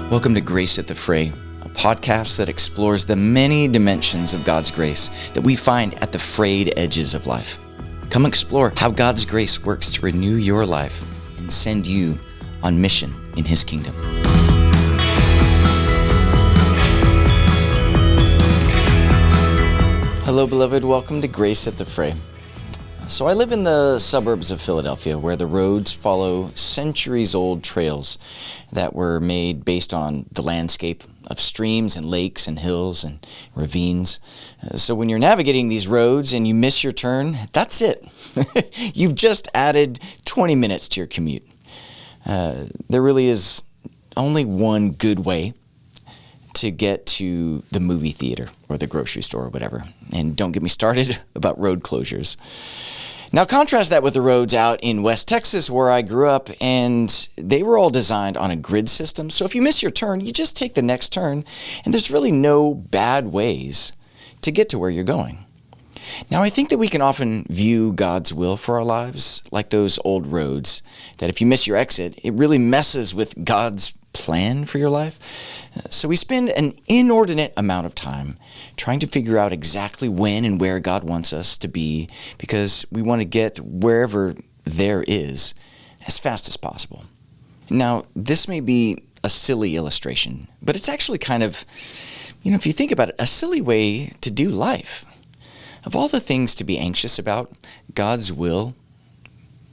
Welcome to Grace at the Fray, a podcast that explores the many dimensions of God's grace that we find at the frayed edges of life. Come explore how God's grace works to renew your life and send you on mission in His kingdom. Hello, beloved. Welcome to Grace at the Fray. So I live in the suburbs of Philadelphia, where the roads follow centuries-old trails that were made based on the landscape of streams and lakes and hills and ravines. So when you're navigating these roads and you miss your turn, that's it. You've just added 20 minutes to your commute. There really is only one good way to get to the movie theater or the grocery store or whatever. And don't get me started about road closures. Now contrast that with the roads out in West Texas where I grew up, and they were all designed on a grid system. So if you miss your turn, you just take the next turn, and there's really no bad ways to get to where you're going. Now I think that we can often view God's will for our lives like those old roads, that if you miss your exit, it really messes with God's plan for your life. So we spend an inordinate amount of time trying to figure out exactly when and where God wants us to be, because we want to get wherever there is as fast as possible. Now, this may be a silly illustration, but it's actually kind of, if you think about it, a silly way to do life. Of all the things to be anxious about, God's will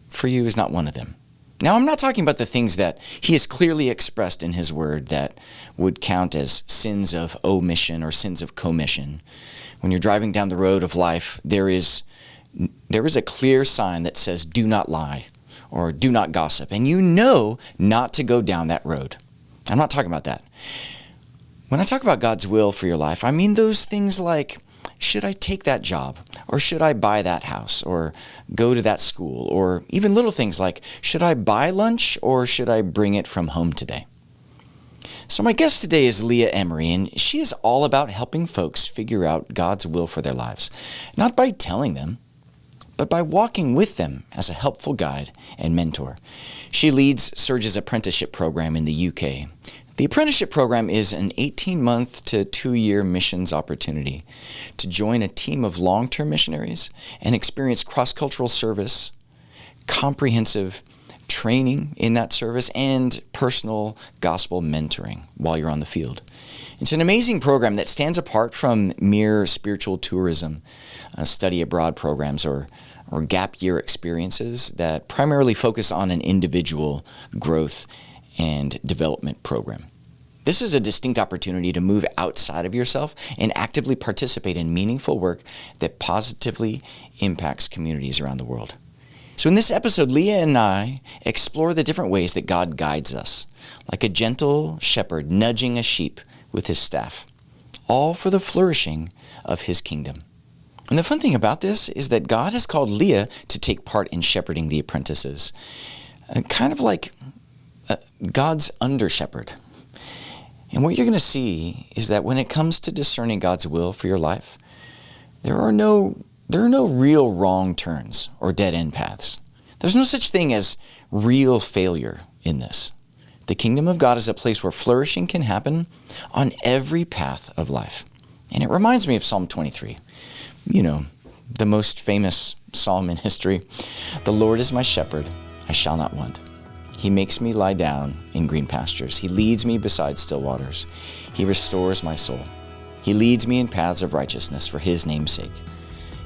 for you is not one of them. Now, I'm not talking about the things that He has clearly expressed in His Word that would count as sins of omission or sins of commission. When you're driving down the road of life, there is a clear sign that says, do not lie or do not gossip. And you know not to go down that road. I'm not talking about that. When I talk about God's will for your life, I mean those things like, should I take that job? Or should I buy that house? Or go to that school? Or even little things like, should I buy lunch or should I bring it from home today? So my guest today is Leah Emory, and she is all about helping folks figure out God's will for their lives. Not by telling them, but by walking with them as a helpful guide and mentor. She leads Serge's Apprenticeship program in the UK. The apprenticeship program is an 18-month to 2-year missions opportunity to join a team of long-term missionaries and experience cross-cultural service, comprehensive training in that service, and personal gospel mentoring while you're on the field. It's an amazing program that stands apart from mere spiritual tourism, study abroad programs, or gap year experiences that primarily focus on an individual growth and development program. This is a distinct opportunity to move outside of yourself and actively participate in meaningful work that positively impacts communities around the world. So in this episode, Leah and I explore the different ways that God guides us, like a gentle shepherd nudging a sheep with his staff, all for the flourishing of His kingdom. And the fun thing about this is that God has called Leah to take part in shepherding the apprentices, kind of like God's under-shepherd. And what you're going to see is that when it comes to discerning God's will for your life, there are no real wrong turns or dead-end paths. There's no such thing as real failure in this. The kingdom of God is a place where flourishing can happen on every path of life. And it reminds me of Psalm 23. The most famous psalm in history. The Lord is my shepherd, I shall not want. He makes me lie down in green pastures. He leads me beside still waters. He restores my soul. He leads me in paths of righteousness for His name's sake.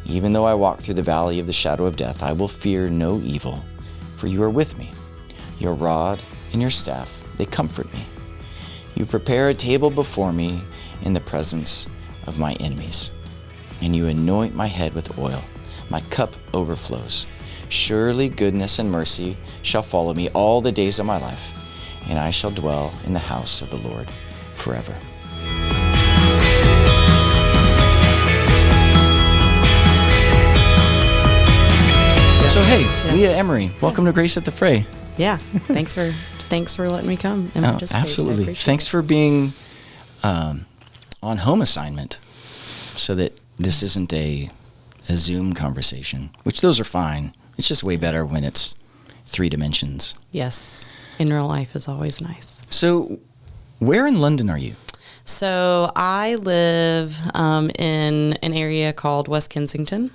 Even though I walk through the valley of the shadow of death, I will fear no evil, for You are with me. Your rod and Your staff, they comfort me. You prepare a table before me in the presence of my enemies, and You anoint my head with oil. My cup overflows. Surely goodness and mercy shall follow me all the days of my life, and I shall dwell in the house of the Lord forever. So Leah Emory, welcome to Grace at the Fray. Yeah, thanks for letting me come and participate. Absolutely. Thanks for being on home assignment, so that this isn't a Zoom conversation, which those are fine. It's just way better when it's 3 dimensions. Yes. In real life is always nice. So Where in London are you? So I live in an area called West Kensington.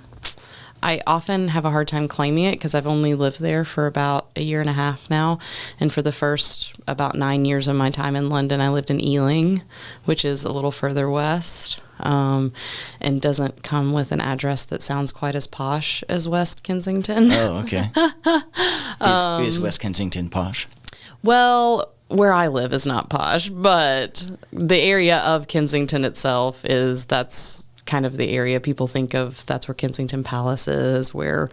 I often have a hard time claiming it because I've only lived there for about a year and a half now. And for the first about 9 years of my time in London, I lived in Ealing, which is a little further west, and doesn't come with an address that sounds quite as posh as West Kensington. Oh, okay. Is West Kensington posh? Well, where I live is not posh, but the area of Kensington itself that's kind of the area people think of. That's where Kensington Palace is, where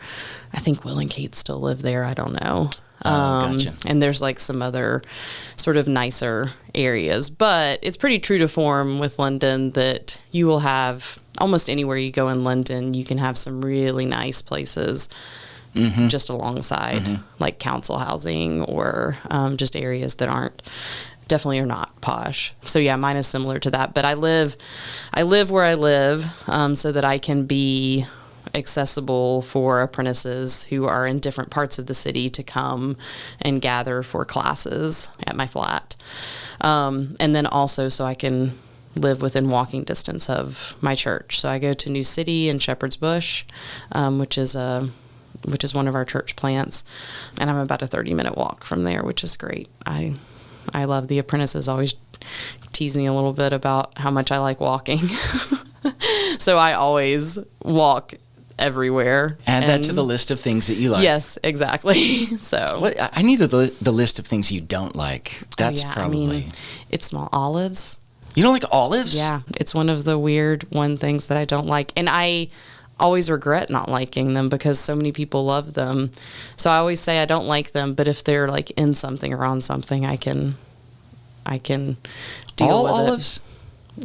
I think Will and Kate still live there. I don't know. Gotcha. And there's like some other sort of nicer areas, but it's pretty true to form with London that you will have almost anywhere you go in London, you can have some really nice places just alongside like council housing or just areas that definitely are not posh. So yeah, mine is similar to that, but I live where I live so that I can be accessible for apprentices who are in different parts of the city to come and gather for classes at my flat. And then also so I can live within walking distance of my church. So I go to New City and Shepherd's Bush, which is one of our church plants, and I'm about a 30-minute walk from there, which is great. I love the apprentices always tease me a little bit about how much I like walking. So I always walk everywhere. Add that to the list of things that you like. Yes, exactly. So Well, I need the list of things you don't like. That's probably... it's small olives. You don't like olives? Yeah, it's one of the weird things that I don't like. And I always regret not liking them because so many people love them. So I always say I don't like them, but if they're like in something or on something, I can deal All with olives? it.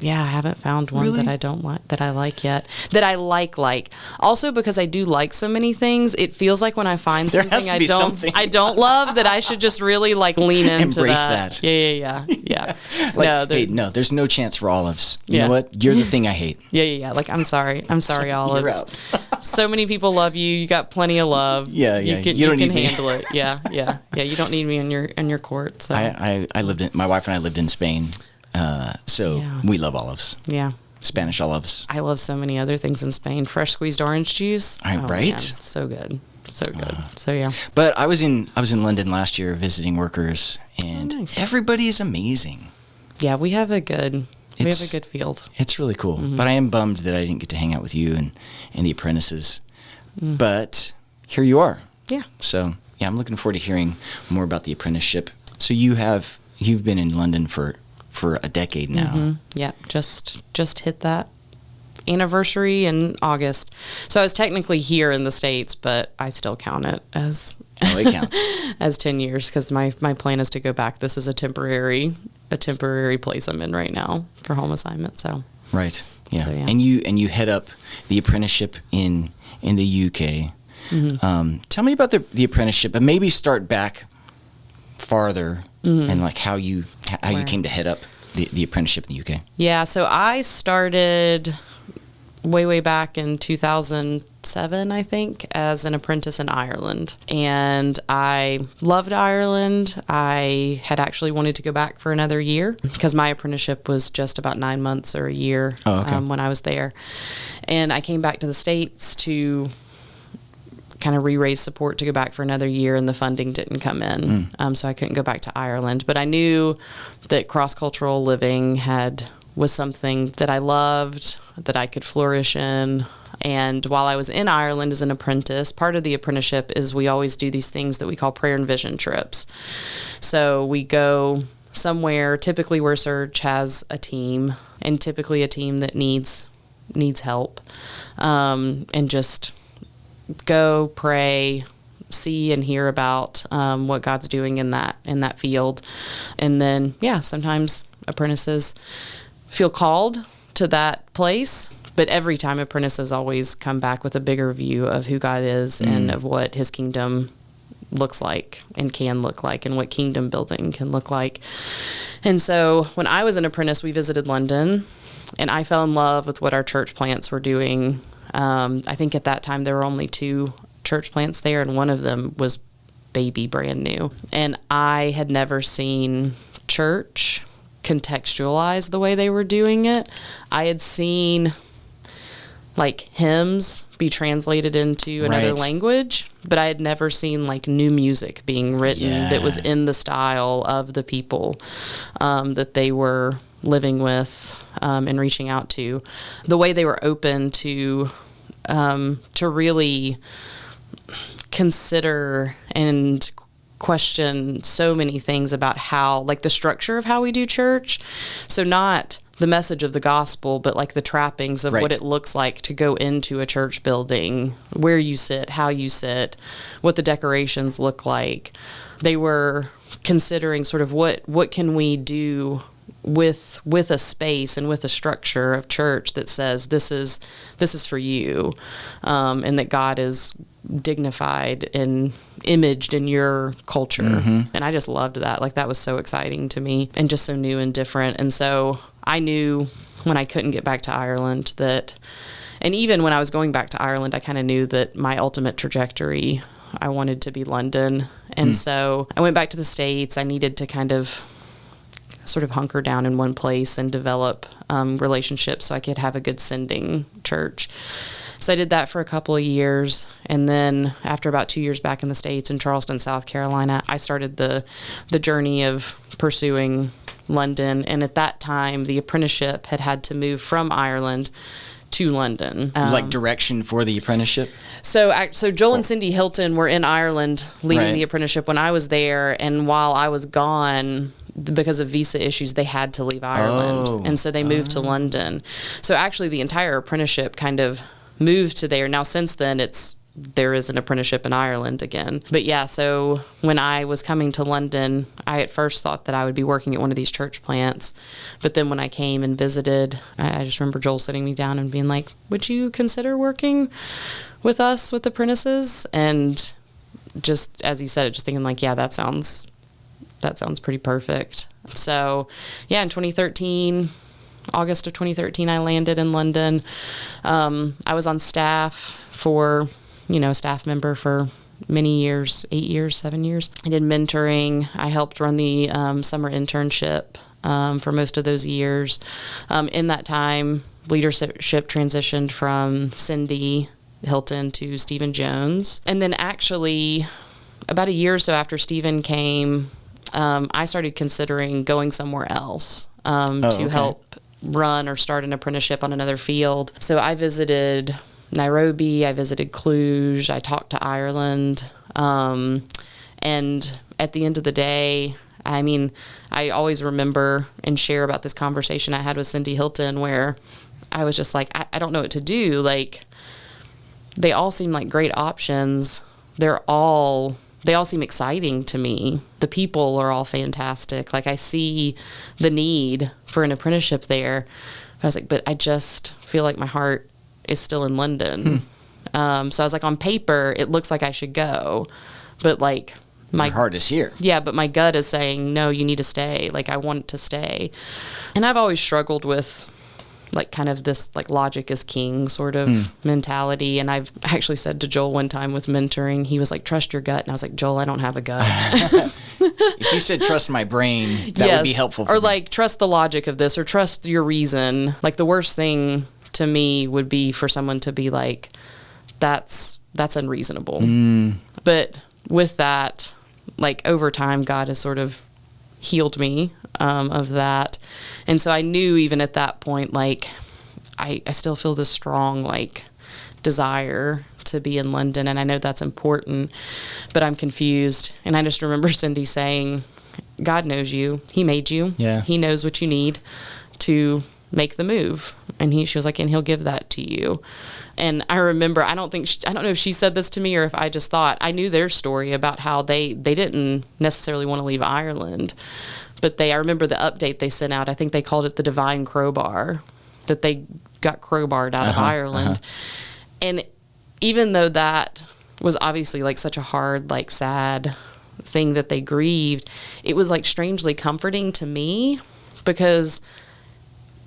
Yeah, I haven't found one Really? that I don't like, that I like yet. That I like. Also, because I do like so many things, it feels like when I find There has something to be something. I don't love, that I should just really like lean into Embrace that. that. Yeah. Like, hey, no, there's no chance for olives. You Yeah. know what? You're the thing I hate. Yeah. Like, I'm sorry, olives. out. So many people love you. You got plenty of love. Yeah. You can You don't need me. handle it. Yeah. You don't need me in your court. So My wife and I lived in Spain, so Yeah. we love olives. yeah. Spanish olives. I love so many other things in Spain. Fresh squeezed orange juice. Right? Man, so good. So yeah. But I was in London last year visiting workers, and nice. everybody is amazing. Yeah, we have a good field. It's really cool. Mm-hmm. But I am bummed that I didn't get to hang out with you and the apprentices. But here you are. Yeah. So yeah, I'm looking forward to hearing more about the apprenticeship. So you've been in London for a decade now. Mm-hmm. Yeah, just hit that anniversary in August. So I was technically here in the States, but I still count it as It counts. as 10 years because my plan is to go back. This is a temporary place I'm in right now for home assignment. So Right. Yeah. So, yeah. And you head up the apprenticeship in the UK. Mm-hmm. Tell me about the apprenticeship, and maybe start back farther and like how you came to head up the apprenticeship in the UK. yeah, so I started way back in 2007, I think, as an apprentice in Ireland. And I loved Ireland. I had actually wanted to go back for another year because my apprenticeship was just about 9 months or a year when I was there. And I came back to the States to kind of re-raise support to go back for another year, and the funding didn't come in. So I couldn't go back to Ireland. But I knew that cross-cultural living was something that I loved, that I could flourish in. And while I was in Ireland as an apprentice, part of the apprenticeship is we always do these things that we call prayer and vision trips. So we go somewhere, typically where Serge has a team, and typically a team that needs help, and just go pray, see and hear about what God's doing in that field. And then, sometimes apprentices feel called to that place, but every time apprentices always come back with a bigger view of who God is and of what his kingdom looks like and can look like and what kingdom building can look like. And so when I was an apprentice, we visited London, and I fell in love with what our church plants were doing. I think at that time there were only 2 church plants there, and one of them was baby brand new. And I had never seen church contextualize the way they were doing it. I had seen like hymns be translated into another language, but I had never seen like new music being written that was in the style of the people that they were living with and reaching out to. The way they were open to really consider and question so many things about how, like, the structure of how we do church. So not the message of the gospel, but like the trappings of what it looks like to go into a church building, where you sit, how you sit, what the decorations look like. They were considering sort of what can we do with a space and with a structure of church that says this is for you, and that God is dignified and imaged in your culture. And I just loved that. Like, that was so exciting to me and just so new and different. And so I knew when I couldn't get back to Ireland that, and even when I was going back to Ireland, I kind of knew that my ultimate trajectory, I wanted to be London. And so I went back to the States. I needed to kind of sort of hunker down in one place and develop relationships so I could have a good sending church. So I did that for a couple of years, and then after about 2 years back in the States in Charleston, South Carolina, I started the journey of pursuing London. And at that time, the apprenticeship had to move from Ireland to London. Like direction for the apprenticeship? So Joel and Cindy Hilton were in Ireland leading the apprenticeship when I was there, and while I was gone, because of visa issues, they had to leave Ireland. And so they moved to London. So actually the entire apprenticeship kind of moved to there. Now, since then, there is an apprenticeship in Ireland again. But yeah, so when I was coming to London, I at first thought that I would be working at one of these church plants. But then when I came and visited, I just remember Joel sitting me down and being like, would you consider working with us, with apprentices? And just, as he said it, just thinking like, yeah, that sounds pretty perfect. So yeah, in 2013, August of 2013, I landed in London. I was on staff for, staff member for many years, 8 years, 7 years. I did mentoring. I helped run the summer internship for most of those years. In that time, leadership transitioned from Cindy Hilton to Stephen Jones. And then actually, about a year or so after Stephen came, I started considering going somewhere else to help run or start an apprenticeship on another field. So I visited Nairobi, I visited Cluj, I talked to Ireland, and at the end of the day, I mean, I always remember and share about this conversation I had with Cindy Hilton where I was just like, I don't know what to do. Like, they all seem like great options. They all seem exciting to me. The people are all fantastic. Like, I see the need for an apprenticeship there. I was like, but I just feel like my heart is still in London. So I was like, on paper, it looks like I should go. But like, my heart is here. Yeah, but my gut is saying, no, you need to stay. Like, I want to stay. And I've always struggled with like kind of this like logic is king sort of mentality. And I've actually said to Joel one time with mentoring, he was like, trust your gut. And I was like, Joel, I don't have a gut. If you said trust my brain, that would be helpful for or me. like trust the logic of this or trust your reason. Like, the worst thing to me would be for someone to be like, that's unreasonable. But with that, like, over time, God has sort of healed me of that. And so I knew even at that point, like, I still feel this strong, like, desire to be in London. And I know that's important, but I'm confused. And I just remember Cindy saying, God knows you. He made you. Yeah. He knows what you need to make the move. And she was like, and he'll give that to you. And I remember, I don't know if she said this to me or if I just thought, I knew their story about how they didn't necessarily want to leave Ireland. But I remember the update they sent out. I think they called it the Divine Crowbar, that they got crowbarred out of Ireland. And even though that was obviously like such a hard, like, sad thing that they grieved, it was like strangely comforting to me because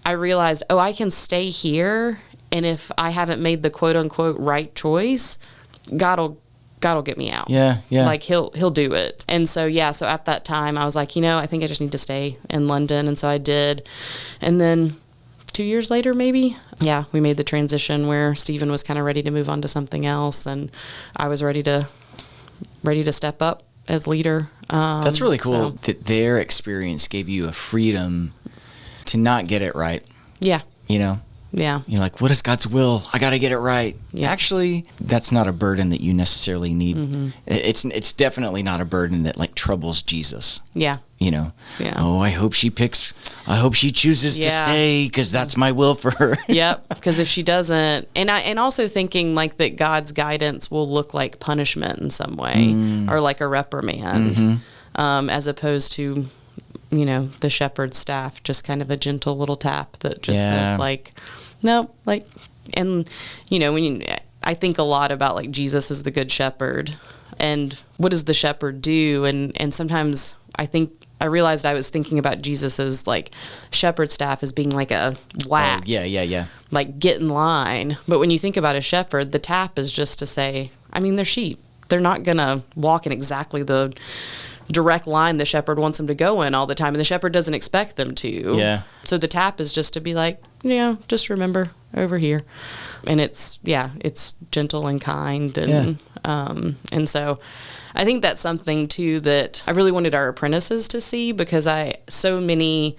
I realized, I can stay here. And if I haven't made the quote unquote right choice, God will God will get me out. Yeah, yeah. Like he'll do it. And so, so at that time I was like, I think I just need to stay in London. And so I did. And then 2 years later, maybe, we made the transition where Stephen was kind of ready to move on to something else. And I was ready to step up as leader. That's really cool that their experience gave you a freedom to not get it right. Yeah. Yeah. You're like, what is God's will? I got to get it right. Yeah. Actually, that's not a burden that you necessarily need. Mm-hmm. It's definitely not a burden that like troubles Jesus. Yeah. Yeah. Oh, I hope she chooses to stay because that's my will for her. Yep. Because if she doesn't, and also thinking like that God's guidance will look like punishment in some way or like a reprimand, as opposed to, the shepherd's staff, just kind of a gentle little tap that just says like, no, like, and I think a lot about like Jesus is the good shepherd and what does the shepherd do? And sometimes I realized I was thinking about Jesus as like shepherd staff as being like a whack. Oh, yeah. Like get in line. But when you think about a shepherd, the tap is just to say, they're sheep. They're not going to walk in exactly the direct line the shepherd wants them to go in all the time, and the shepherd doesn't expect them to. Yeah. So the tap is just to be like, just remember over here, and it's gentle and kind, and so I think that's something too that I really wanted our apprentices to see, because so many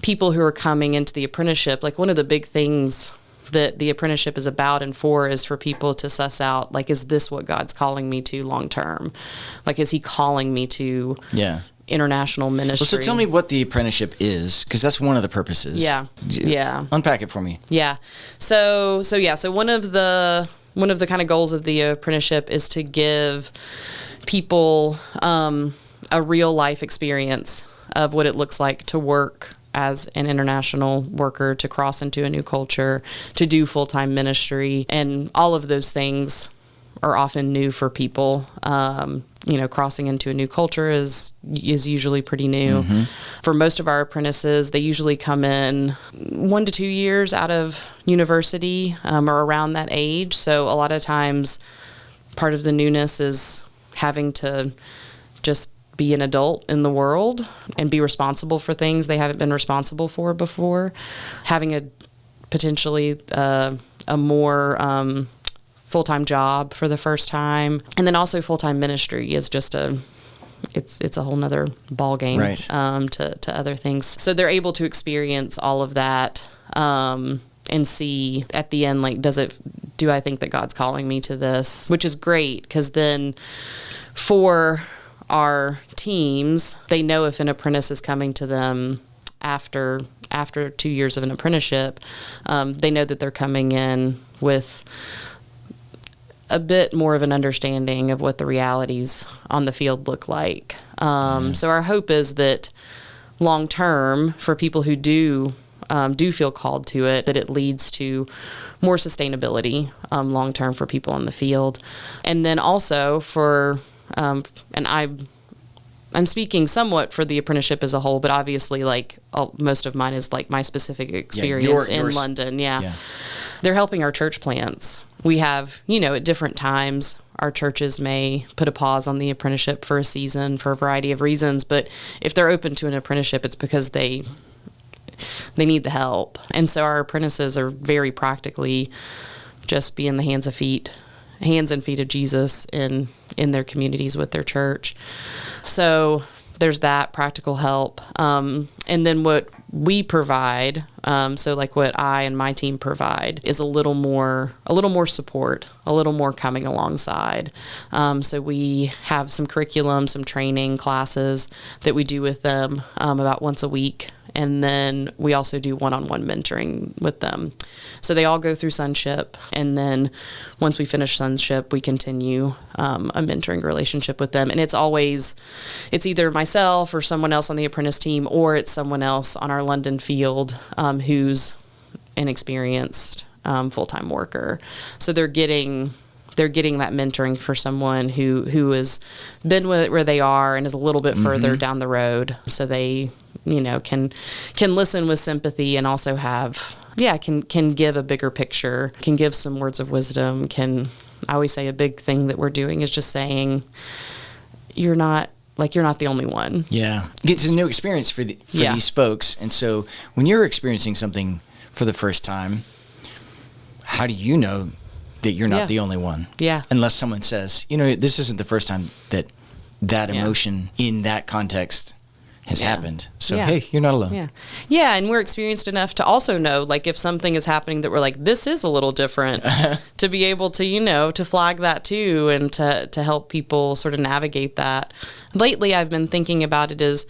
people who are coming into the apprenticeship, like one of the big things that the apprenticeship is about and for is for people to suss out, like, is this what God's calling me to long term? Like, is he calling me to international ministry? Well, so tell me what the apprenticeship is, because that's one of the purposes. Yeah. Unpack it for me. Yeah. So one of the kind of goals of the apprenticeship is to give people a real life experience of what it looks like to work as an international worker, to cross into a new culture, to do full-time ministry. And all of those things are often new for people. Crossing into a new culture is usually pretty new. Mm-hmm. For most of our apprentices, they usually come in 1 to 2 years out of university, or around that age. So a lot of times part of the newness is having to just be an adult in the world and be responsible for things they haven't been responsible for before. Having a potentially a more full-time job for the first time. And then also full-time ministry is just it's a whole nother ball game, right, to other things. So they're able to experience all of that and see at the end, like, do I think that God's calling me to this? Which is great, because then for our teams, they know if an apprentice is coming to them after 2 years of an apprenticeship, they know that they're coming in with a bit more of an understanding of what the realities on the field look like. So our hope is that long term, for people who do feel called to it, that it leads to more sustainability long term for people on the field. And then also for and I'm speaking somewhat for the apprenticeship as a whole, but obviously, like, most of mine is like my specific experience in London. Yeah. They're helping our church plants. We have, at different times, our churches may put a pause on the apprenticeship for a season for a variety of reasons. But if they're open to an apprenticeship, it's because they need the help. And so our apprentices are very practically just being the hands and feet of Jesus in their communities with their church. So there's that practical help. And then what we provide, so like what I and my team provide, is a little more support, a little more coming alongside. So we have some curriculum, some training classes that we do with them about once a week. And then we also do one-on-one mentoring with them. So they all go through sonship. And then once we finish sonship, we continue a mentoring relationship with them. And it's either myself or someone else on the apprentice team, or it's someone else on our London field who's an experienced full-time worker. So they're getting that mentoring for someone who has been where they are and is a little bit further down the road. So they can listen with sympathy and also can give a bigger picture, can give some words of wisdom, can I always say a big thing that we're doing is just saying, you're not the only one. Yeah. It's a new experience for these folks. And so when you're experiencing something for the first time, how do you know that you're not the only one? Yeah. Unless someone says, this isn't the first time that emotion in that context has happened. So, hey, you're not alone. Yeah. Yeah. And we're experienced enough to also know, like, if something is happening that we're like, this is a little different, to be able to, to flag that too, and to help people sort of navigate that. Lately, I've been thinking about it as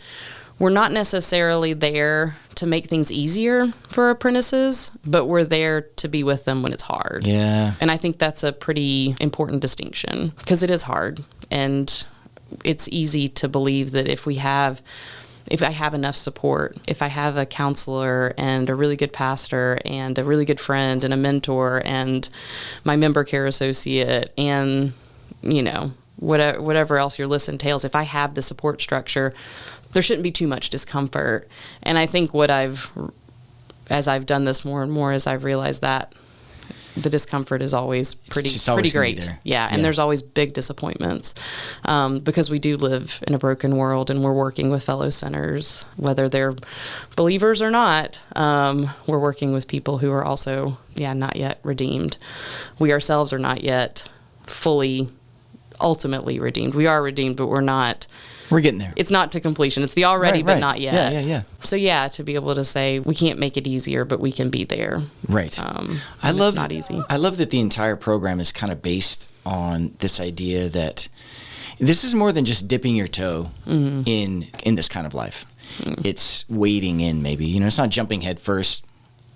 we're not necessarily there to make things easier for apprentices, but we're there to be with them when it's hard. Yeah. And I think that's a pretty important distinction, because it is hard. And it's easy to believe that if I have enough support, if I have a counselor and a really good pastor and a really good friend and a mentor and my member care associate and, whatever else your list entails, if I have the support structure, there shouldn't be too much discomfort. And I think as I've done this more and more, as I've realized that the discomfort is always pretty great. Yeah. And there's always big disappointments, because we do live in a broken world, and we're working with fellow sinners, whether they're believers or not. We're working with people who are also, not yet redeemed. We ourselves are not yet fully, ultimately redeemed. We are redeemed, but we're getting there. It's not to completion. It's the already, but not yet. Yeah. So to be able to say, we can't make it easier, but we can be there. Right. It's not easy. I love that the entire program is kind of based on this idea that this is more than just dipping your toe in this kind of life. It's wading in, maybe. It's not jumping head first.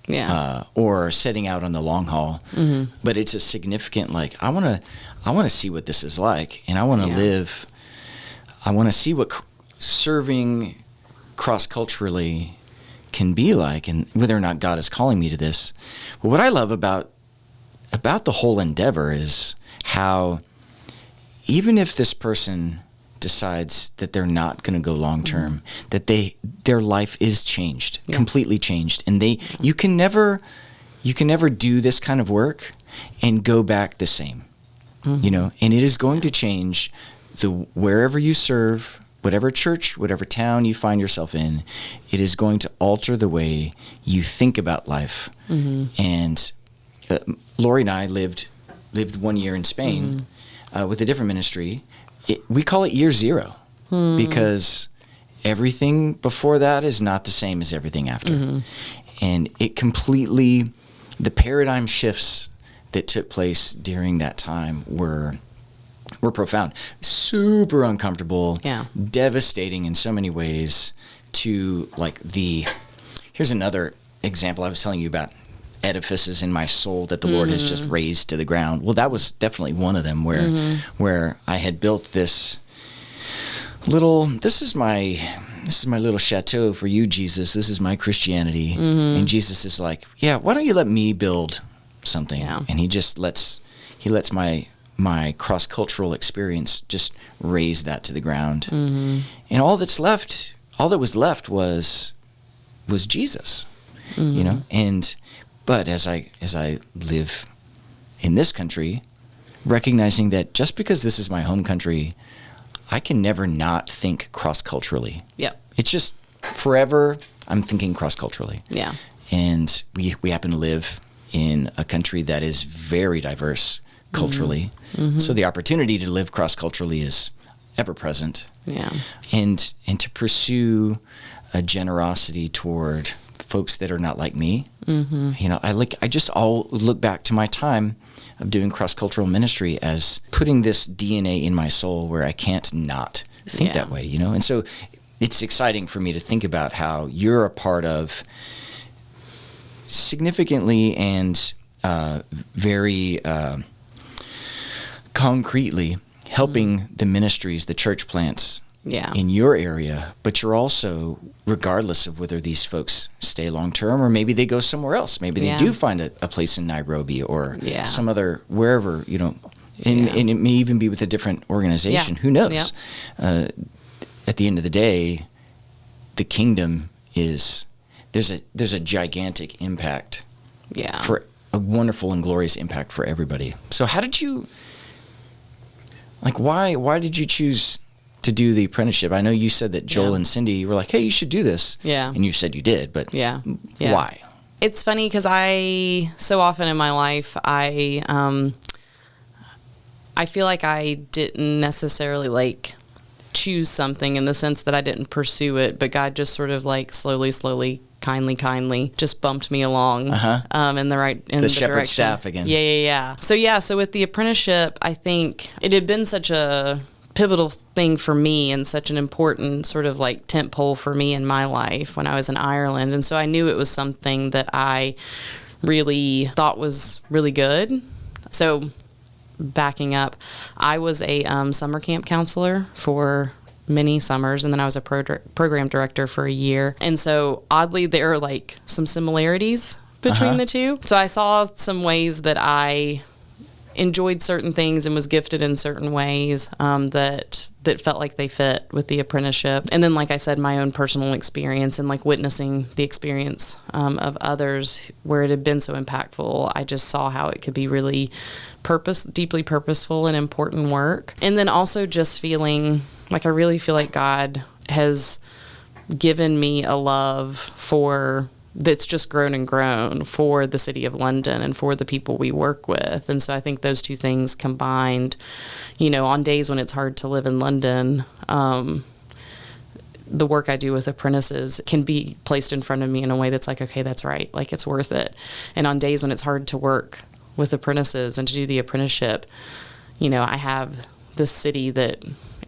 Yeah. Or setting out on the long haul, but it's a significant, I want to see what this is like, and I want to live. I want to see what serving cross-culturally can be like, and whether or not God is calling me to this. But what I love about the whole endeavor is how, even if this person decides that they're not going to go long-term, that their life is changed, completely changed, and you can never do this kind of work and go back the same, and it is going to change. Wherever you serve, whatever church, whatever town you find yourself in, it is going to alter the way you think about life. And Lori and I lived 1 year in Spain with a different ministry. We call it year zero because everything before that is not the same as everything after. And the paradigm shifts that took place during that time were profound, super uncomfortable, devastating in so many ways. Here's another example I was telling you about, edifices in my soul that the Lord has just razed to the ground. Well, that was definitely one of them where I had built this is my little chateau for you, Jesus. This is my Christianity. And Jesus is like, why don't you let me build something? And he just lets my cross-cultural experience just raise that to the ground. And all that was left was Jesus, but as I live in this country, recognizing that just because this is my home country, I can never not think cross-culturally. It's just forever I'm thinking cross-culturally. And we happen to live in a country that is very diverse culturally. So the opportunity to live cross-culturally is ever present. And to pursue a generosity toward folks that are not like me. I just all look back to my time of doing cross-cultural ministry as putting this DNA in my soul where I can't not think that way, And so it's exciting for me to think about how you're a part of significantly and very concretely helping the ministries, the church plants in your area, but you're also, regardless of whether these folks stay long-term or maybe they go somewhere else, maybe they do find a place in Nairobi or some other, wherever, and it may even be with a different organization. Who knows? At the end of the day, the kingdom is, there's a gigantic impact for a wonderful and glorious impact for everybody. So how did you Like, why did you choose to do the apprenticeship? I know you said that Joel Yeah. and Cindy were like, hey, you should do this. Yeah. And you said you did, but Yeah. why? It's funny because so often in my life, I feel like I didn't necessarily like choose something in the sense that I didn't pursue it, but God just sort of like slowly, kindly just bumped me along in the shepherd direction. staff again. Yeah. So with the apprenticeship, I think it had been such a pivotal thing for me and such an important sort of like tent pole for me in my life when I was in Ireland. And so I knew it was something that I really thought was really good. So backing up, I was a summer camp counselor for many summers, and then I was a program director for a year. And so oddly, there are like some similarities between the two. So I saw some ways that I enjoyed certain things and was gifted in certain ways that felt like they fit with the apprenticeship. And then, like I said, my own personal experience and like witnessing the experience of others where it had been so impactful, I just saw how it could be really deeply purposeful and important work. And then also just feeling like I really feel like God has given me a love that's just grown and grown for the city of London and for the people we work with. And so I think those two things combined, on days when it's hard to live in London, the work I do with apprentices can be placed in front of me in a way that's like, okay, that's right. Like, it's worth it. And on days when it's hard to work with apprentices and to do the apprenticeship, I have this city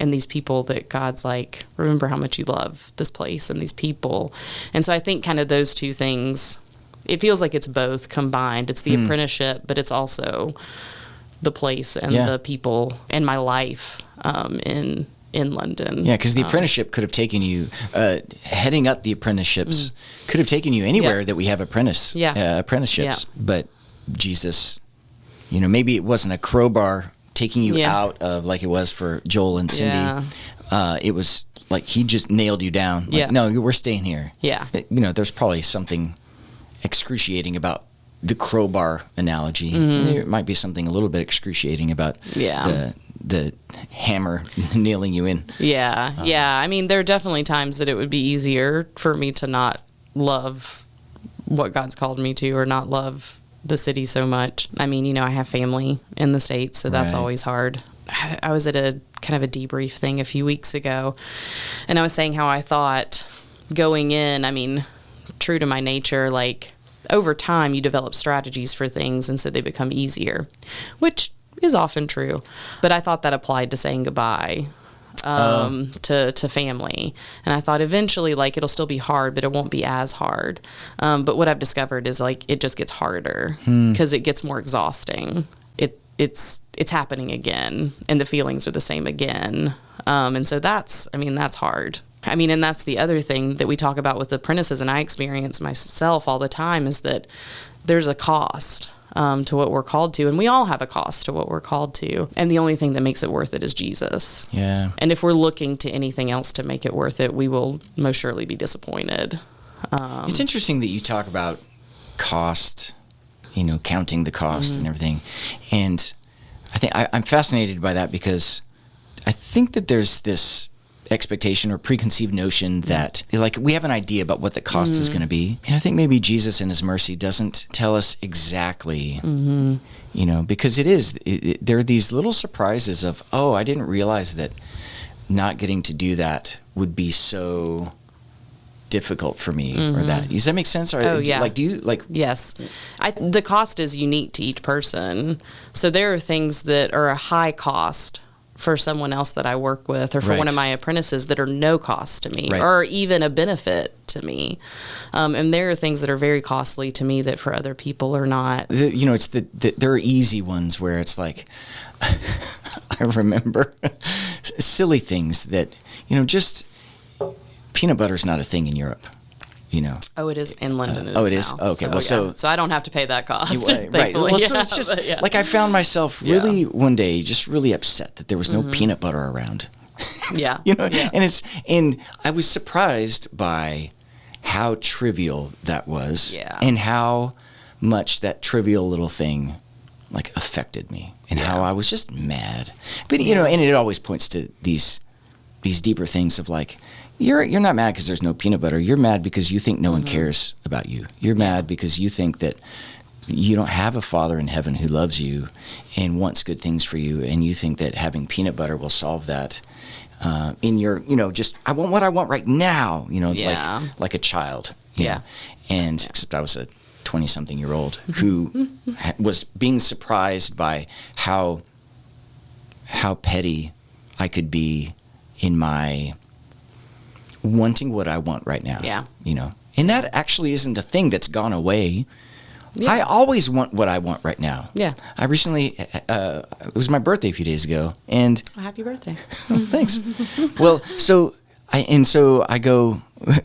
and these people that God's like, remember how much you love this place and these people. And so I think kind of those two things, it feels like it's both combined. It's the apprenticeship, but it's also the place and the people and my life in London. Yeah, because the apprenticeship could have taken you, heading up the apprenticeships could have taken you anywhere that we have apprenticeships. Yeah. But Jesus, maybe it wasn't a crowbar taking you out of like it was for Joel and Cindy. It was like he just nailed you down. Like, no, we're staying here. Yeah. There's probably something excruciating about the crowbar analogy. There might be something a little bit excruciating about the hammer nailing you in. Yeah. I mean, there are definitely times that it would be easier for me to not love what God's called me to or not love the city so much. I mean, I have family in the States, so that's always hard. I was at a kind of a debrief thing a few weeks ago, and I was saying how I thought going in, I mean, true to my nature, like over time you develop strategies for things and so they become easier, which is often true. But I thought that applied to saying goodbye to family. And I thought eventually, like, it'll still be hard, but it won't be as hard. But what I've discovered is, like, it just gets harder because it gets more exhausting. It's happening again, and the feelings are the same again. And so that's hard. I mean, and that's the other thing that we talk about with apprentices, and I experience myself all the time, is that there's a cost to what we're called to, and we all have a cost to what we're called to, and the only thing that makes it worth it is Jesus. Yeah. And if we're looking to anything else to make it worth it, we will most surely be disappointed. It's interesting that you talk about cost, counting the cost and everything, and I think I'm fascinated by that because I think that there's this expectation or preconceived notion that, like, we have an idea about what the cost is going to be. And I think maybe Jesus in his mercy doesn't tell us exactly, because there are these little surprises of, I didn't realize that not getting to do that would be so difficult for me or that. Does that make sense? Yes. The cost is unique to each person. So there are things that are a high cost for someone else that I work with or for one of my apprentices that are no cost to me or even a benefit to me. And there are things that are very costly to me that for other people are not. It's there are easy ones where it's like, I remember silly things that, just peanut butter is not a thing in Europe. Oh, it is in London. It is. Now. Okay. So I don't have to pay that cost. Right. Well, so it's just like I found myself really one day just really upset that there was no peanut butter around. Yeah. And I was surprised by how trivial that was, and how much that trivial little thing like affected me and how I was just mad. But you know, and it always points to these deeper things of like, you're not mad because there's no peanut butter. You're mad because you think no one cares about you. You're mad because you think that you don't have a Father in heaven who loves you and wants good things for you, and you think that having peanut butter will solve that. In your, you know, just I want what I want right now. You know, like a child. You know? And except I was a 20-something-year-old who was being surprised by how petty I could be in my wanting what I want right now. Yeah. You know, and that actually isn't a thing that's gone away. Yeah. I always want what I want right now. Yeah. I recently, it was my birthday a few days ago, and happy birthday. Thanks. Well, so I go,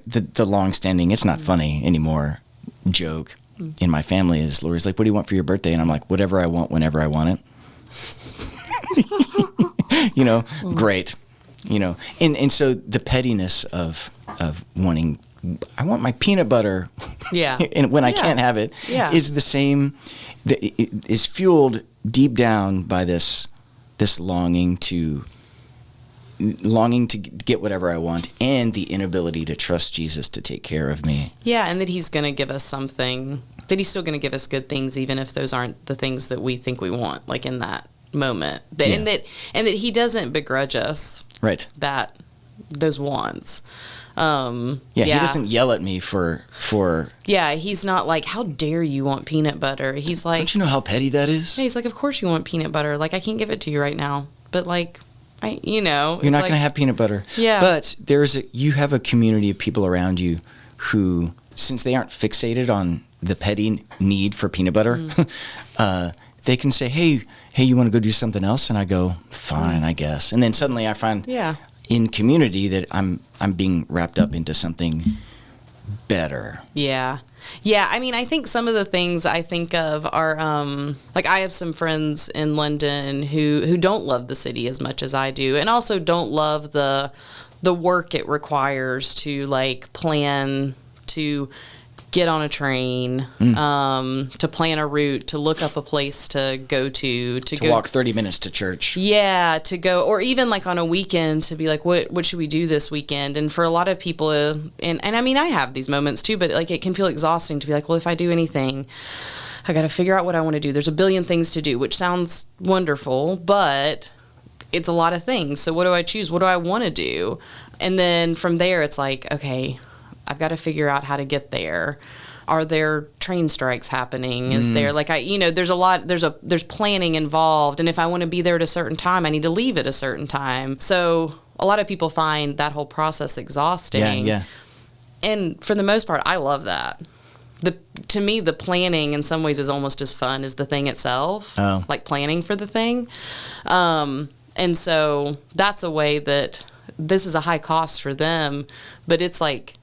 the long-standing, it's not funny anymore, joke in my family is Lori's like, what do you want for your birthday? And I'm like, whatever I want, whenever I want it. You know, great. You know, and so the pettiness of wanting, I want my peanut butter. Yeah. And when I can't have it, is the same, is fueled deep down by this longing to get whatever I want, and the inability to trust Jesus to take care of me. Yeah, and that he's going to give us something, that he's still going to give us good things, even if those aren't the things that we think we want, like in that moment. And that he doesn't begrudge us that those wants. He doesn't yell at me for he's not like, how dare you want peanut butter? He's like, don't you know how petty that is? He's like, of course you want peanut butter. Like, I can't give it to you right now, but like, you're not going to have peanut butter. Yeah. But you have a community of people around you who, since they aren't fixated on the petty need for peanut butter, they can say, hey, you want to go do something else? And I go, fine, I guess. And then suddenly I find in community that I'm being wrapped up into something better. Yeah. Yeah, I mean, I think some of the things I think of are, like, I have some friends in London who don't love the city as much as I do, and also don't love the work it requires to, like, plan to get on a train, to plan a route, to look up a place to go to go walk 30 minutes to church. Yeah, to go, or even like on a weekend to be like, what should we do this weekend? And for a lot of people, and I mean, I have these moments too, but like it can feel exhausting to be like, well, if I do anything, I got to figure out what I want to do. There's a billion things to do, which sounds wonderful, but it's a lot of things. So what do I choose? What do I want to do? And then from there, it's like, okay, I've got to figure out how to get there. Are there train strikes happening? Is there there's planning involved. And if I want to be there at a certain time, I need to leave at a certain time. So a lot of people find that whole process exhausting. Yeah. And for the most part, I love that. To me, the planning in some ways is almost as fun as the thing itself. Oh. Like planning for the thing. And so that's a way that this is a high cost for them, but it's like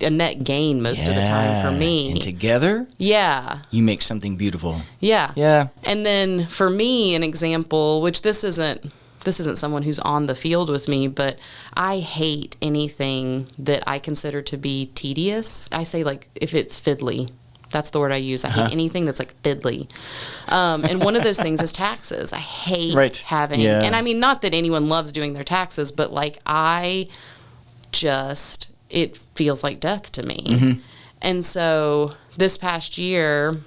a net gain most of the time for me. And together, you make something beautiful. Yeah. Yeah. And then for me, an example, which this isn't someone who's on the field with me, but I hate anything that I consider to be tedious. I say, like, if it's fiddly. That's the word I use. I hate anything that's like fiddly. And one of those things is taxes. I hate having, and I mean, not that anyone loves doing their taxes, but like it feels like death to me. Mm-hmm. And so this past year,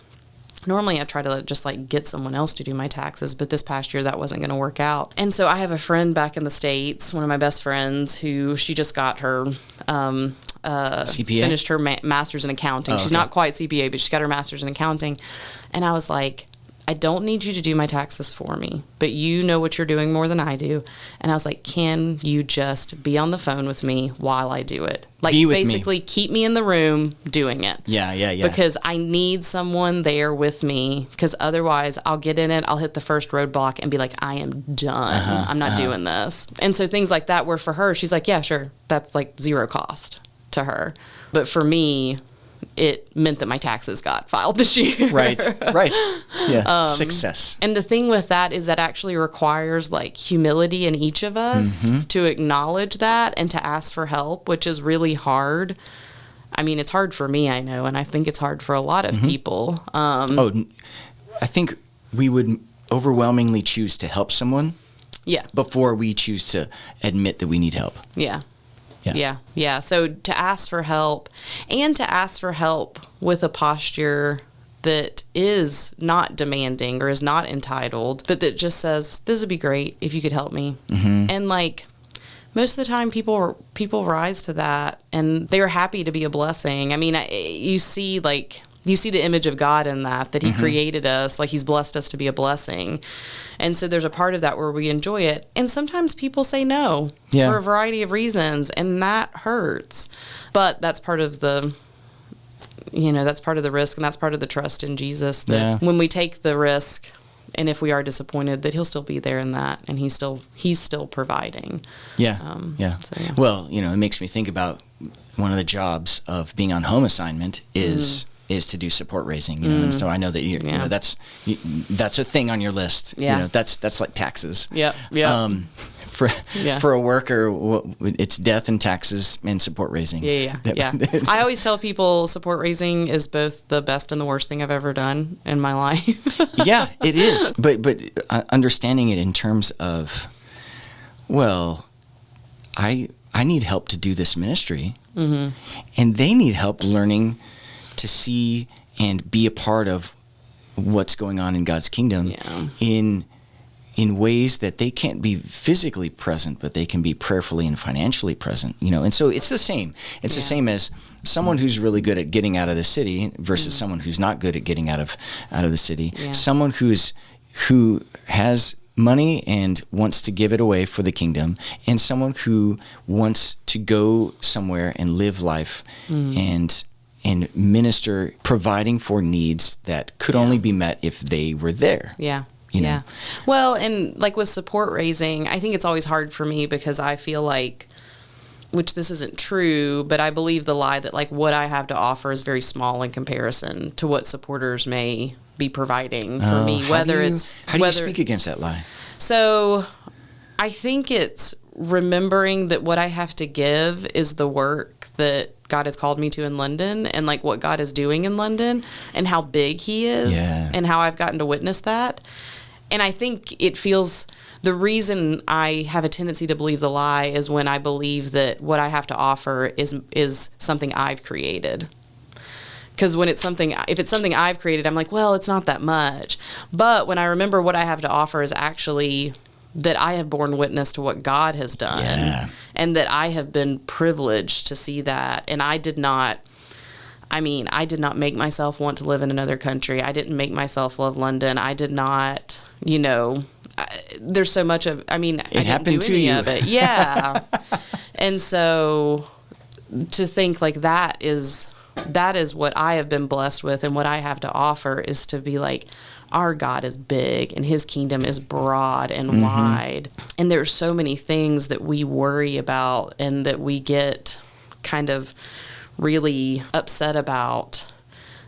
normally I try to just like get someone else to do my taxes, but this past year that wasn't going to work out. And so I have a friend back in the States, one of my best friends, who she just got her CPA? Finished her master's in accounting. She's not quite CPA, but she's got her master's in accounting. And I was like, I don't need you to do my taxes for me, but you know what you're doing more than I do. And I was like, can you just be on the phone with me while I do it? Like, basically keep me in the room doing it. Yeah. Because I need someone there with me, because otherwise I'll get in it, I'll hit the first roadblock and be like, I am done. I'm not doing this. And so things like that were for her. She's like, yeah, sure. That's like zero cost to her. But for me, it meant that my taxes got filed this year. Right. Yeah, success. And the thing with that is that actually requires like humility in each of us to acknowledge that and to ask for help, which is really hard. I mean, it's hard for me, I know, and I think it's hard for a lot of people. I think we would overwhelmingly choose to help someone Yeah. before we choose to admit that we need help. Yeah. Yeah. Yeah. Yeah. So to ask for help, and to ask for help with a posture that is not demanding or is not entitled, but that just says, this would be great if you could help me. Mm-hmm. And like, most of the time people rise to that, and they are happy to be a blessing. I mean, you see the image of God in that he created us, like he's blessed us to be a blessing. And so there's a part of that where we enjoy it. And sometimes people say no for a variety of reasons, and that hurts. But that's part of the, that's part of the risk, and that's part of the trust in Jesus, that when we take the risk, and if we are disappointed, that he'll still be there in that, and he's still providing. Yeah. So, yeah. Well, it makes me think about one of the jobs of being on home assignment is to do support raising, and so I know that that's a thing on your list. Yeah. That's like taxes. Yeah. For a worker, it's death and taxes and support raising. Yeah. I always tell people support raising is both the best and the worst thing I've ever done in my life. Yeah, it is. But understanding it in terms of, well, I need help to do this ministry, and they need help learning to see and be a part of what's going on in God's kingdom in ways that they can't be physically present, but they can be prayerfully and financially present, And so it's the same. It's the same as someone who's really good at getting out of the city versus someone who's not good at getting out of the city. Yeah. Someone who has money and wants to give it away for the kingdom, and someone who wants to go somewhere and live life and minister, providing for needs that could only be met if they were there. Yeah. Yeah. Well, and like with support raising, I think it's always hard for me because I feel like, which this isn't true, but I believe the lie that like what I have to offer is very small in comparison to what supporters may be providing for me. How do you speak against that lie? So I think it's remembering that what I have to give is the work that God has called me to in London, and like what God is doing in London and how big he is and how I've gotten to witness that. And I think it feels, the reason I have a tendency to believe the lie is when I believe that what I have to offer is something I've created. Because if it's something I've created, I'm like, well, it's not that much. But when I remember what I have to offer is actually that I have borne witness to what God has done, and that I have been privileged to see that. And I did not make myself want to live in another country. I didn't make myself love London. I did not, there's so much of, I didn't do any of it. Yeah. And so to think like that is what I have been blessed with, and what I have to offer is to be like, our God is big and his kingdom is broad and wide. And there's so many things that we worry about and that we get kind of really upset about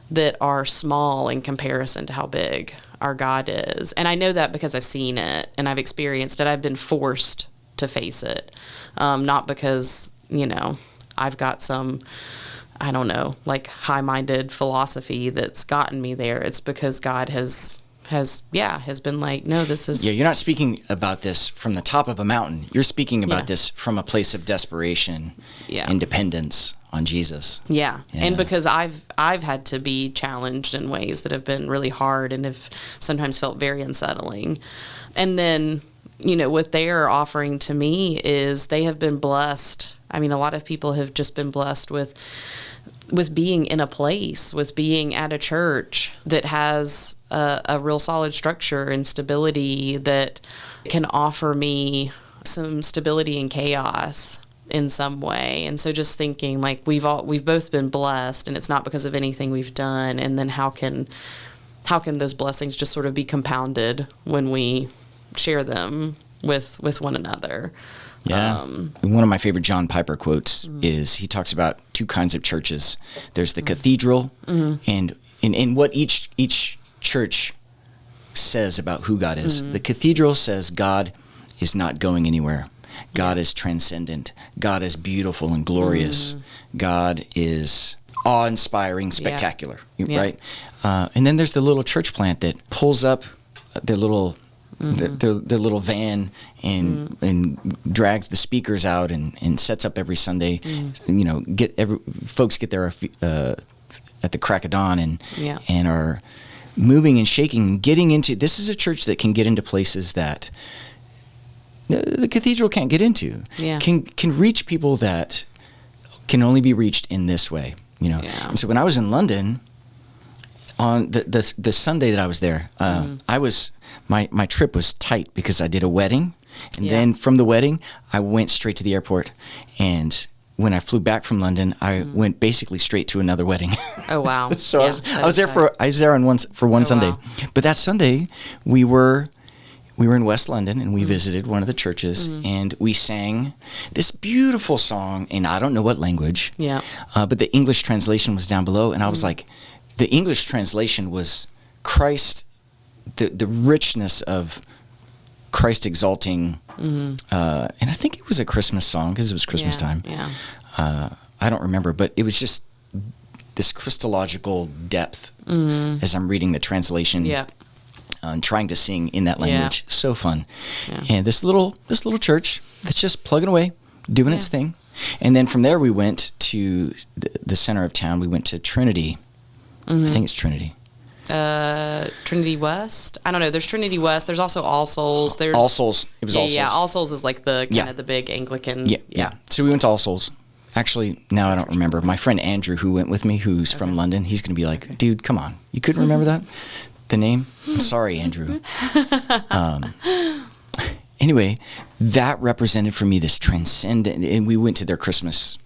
that are small in comparison to how big our God is. And I know that because I've seen it and I've experienced it. I've been forced to face it. Not because, I've got some, I don't know, like high-minded philosophy that's gotten me there. It's because God has been like, no, this is... Yeah, you're not speaking about this from the top of a mountain. You're speaking about this from a place of desperation and dependence on Jesus. Yeah. And because I've had to be challenged in ways that have been really hard and have sometimes felt very unsettling. And then, what they are offering to me is they have been blessed. A lot of people have just been blessed with being in a place, with being at a church that has a real solid structure and stability that can offer me some stability in chaos in some way. And so just thinking like we've both been blessed, and it's not because of anything we've done. And then how can those blessings just sort of be compounded when we share them with one another? Yeah. One of my favorite John Piper quotes is, he talks about two kinds of churches. There's the cathedral, and in what each church says about who God is. The cathedral says God is not going anywhere. God is transcendent. God is beautiful and glorious. God is awe-inspiring, spectacular, right? And then there's the little church plant that pulls up their little their little van and drags the speakers out and sets up every Sunday. You know, folks get there at the crack of dawn and are moving and shaking, getting into. This is a church that can get into places that the cathedral can't get into. Yeah. Can reach people that can only be reached in this way. You know. Yeah. And so when I was in London, on the Sunday that I was there, I was my trip was tight because I did a wedding, and then from the wedding I went straight to the airport, and when I flew back from London, I went basically straight to another wedding. Oh wow! So I was there for one Sunday, wow. But that Sunday we were in West London, and we visited one of the churches, and we sang this beautiful song, and I don't know what language, but the English translation was down below, and I was like, the English translation was Christ, the richness of Christ exalting, and I think it was a Christmas song because it was Christmas time. Yeah. I don't remember, but it was just this Christological depth as I'm reading the translation. Yeah. And trying to sing in that language. So fun. Yeah. And this little church that's just plugging away, doing its thing. And then from there we went to the center of town. We went to Trinity. I think it's Trinity. Trinity West? I don't know. There's Trinity West. There's also All Souls. There's All Souls. It was All Souls. Yeah, All Souls is like the kind of the big Anglican. Yeah. So we went to All Souls. Actually, now I don't remember. My friend Andrew, who went with me, who's from London, he's going to be like, dude, come on. You couldn't remember that? The name? I'm sorry, Andrew. Anyway, that represented for me this transcendent, and we went to their Christmas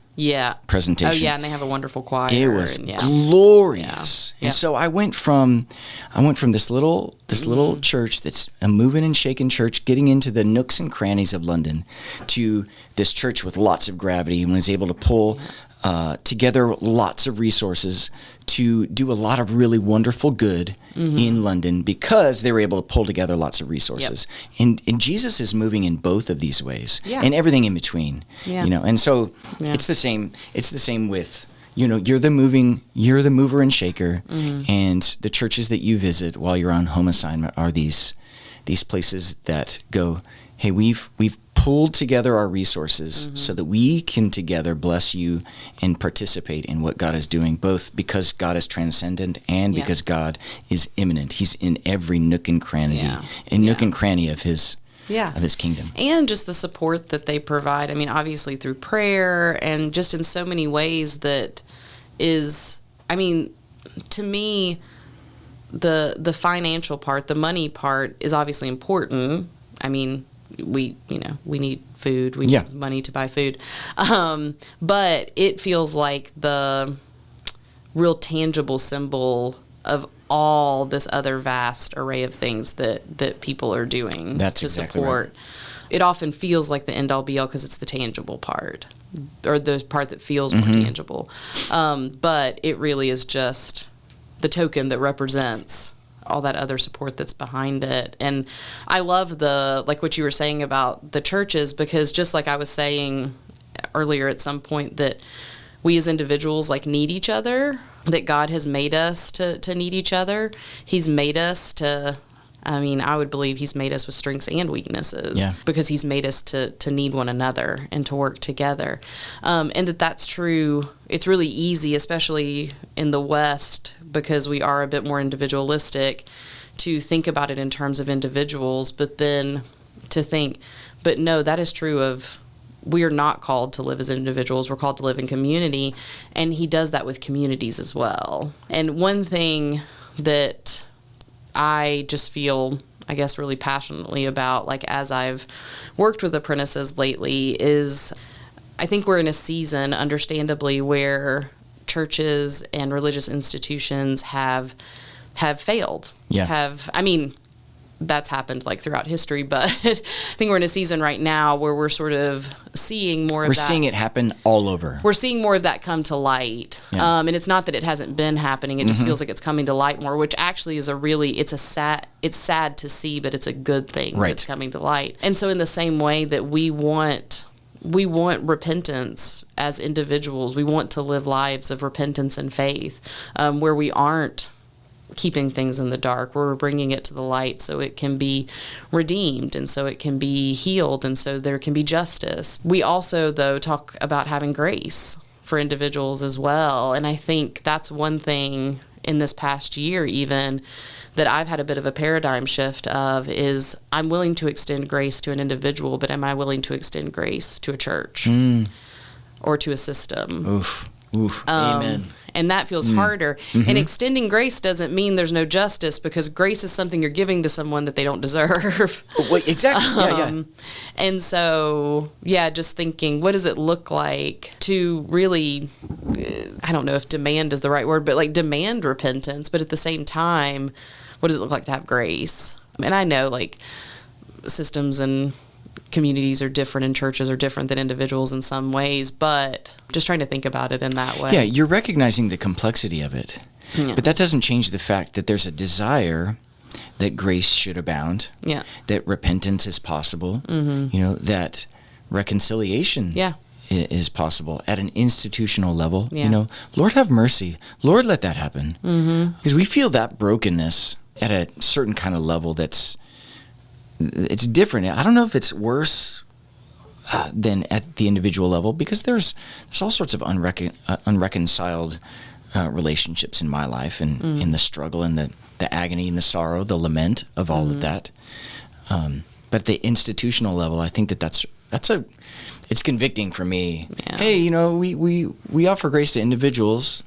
presentation. Oh yeah, and they have a wonderful choir. It was glorious. Yeah. And so I went from this little church that's a moving and shaking church, getting into the nooks and crannies of London, to this church with lots of gravity, and was able to pull together lots of resources to do a lot of really wonderful good in London because they were able to pull together lots of resources. Yep. And Jesus is moving in both of these ways and everything in between. Yeah. You know, and so it's the same with, you know, you're the mover and shaker, and the churches that you visit while you're on home assignment are these places that go, hey, we've pulled together our resources so that we can together bless you and participate in what God is doing, both because God is transcendent and because God is immanent. He's in every nook and cranny, nook and cranny of His kingdom. And just the support that they provide. I mean, obviously through prayer and just in so many ways that is, I mean, to me, the financial part, the money part is obviously important. I mean, we need food. We need money to buy food. But it feels like the real tangible symbol of all this other vast array of things that people are doing to support. Right. It often feels like the end-all be-all because it's the tangible part, or the part that feels more tangible. But it really is just the token that represents all that other support that's behind it. And I love like what you were saying about the churches, because just like I was saying earlier at some point, that we as individuals like need each other, that God has made us to need each other. He's made us to, I mean, I would believe He's made us with strengths and weaknesses, because He's made us to need one another and to work together. And that's true. It's really easy, especially in the West, because we are a bit more individualistic, to think about it in terms of individuals, but then to think, but no, that is true of, we are not called to live as individuals. We're called to live in community, and He does that with communities as well. And one thing that I just feel, I guess, really passionately about, like as I've worked with apprentices lately, is I think we're in a season, understandably, where churches and religious institutions have failed. I mean, that's happened like throughout history, but I think we're in a season right now where we're sort of seeing more of that. We're seeing it happen all over. We're seeing more of that come to light. And it's not that it hasn't been happening. It just feels like it's coming to light more, which actually is it's sad to see, but it's a good thing that's coming to light. And so in the same way that we want repentance as individuals, we want to live lives of repentance and faith, where we aren't keeping things in the dark. We're bringing it to the light so it can be redeemed and so it can be healed and so there can be justice. We also, though, talk about having grace for individuals as well. And I think that's one thing in this past year even that I've had a bit of a paradigm shift of is I'm willing to extend grace to an individual, but am I willing to extend grace to a church or to a system? Oof. Amen. And that feels harder. And extending grace doesn't mean there's no justice, because grace is something you're giving to someone that they don't deserve. Well, exactly. And so, just thinking, what does it look like to really, I don't know if demand is the right word, but like demand repentance, but at the same time, what does it look like to have grace? And I know like systems and communities are different and churches are different than individuals in some ways, but just trying to think about it in that way. Yeah, you're recognizing the complexity of it. Yeah. But that doesn't change the fact that there's a desire that grace should abound, that repentance is possible, that reconciliation is possible at an institutional level. Lord have mercy. Lord, let that happen. Because we feel that brokenness at a certain kind of level it's different. I don't know if it's worse than at the individual level, because there's all sorts of unreconciled relationships in my life, and in the struggle and the agony and the sorrow, the lament of all of that. But at the institutional level, I think it's convicting for me. Yeah. Hey, we offer grace to individuals.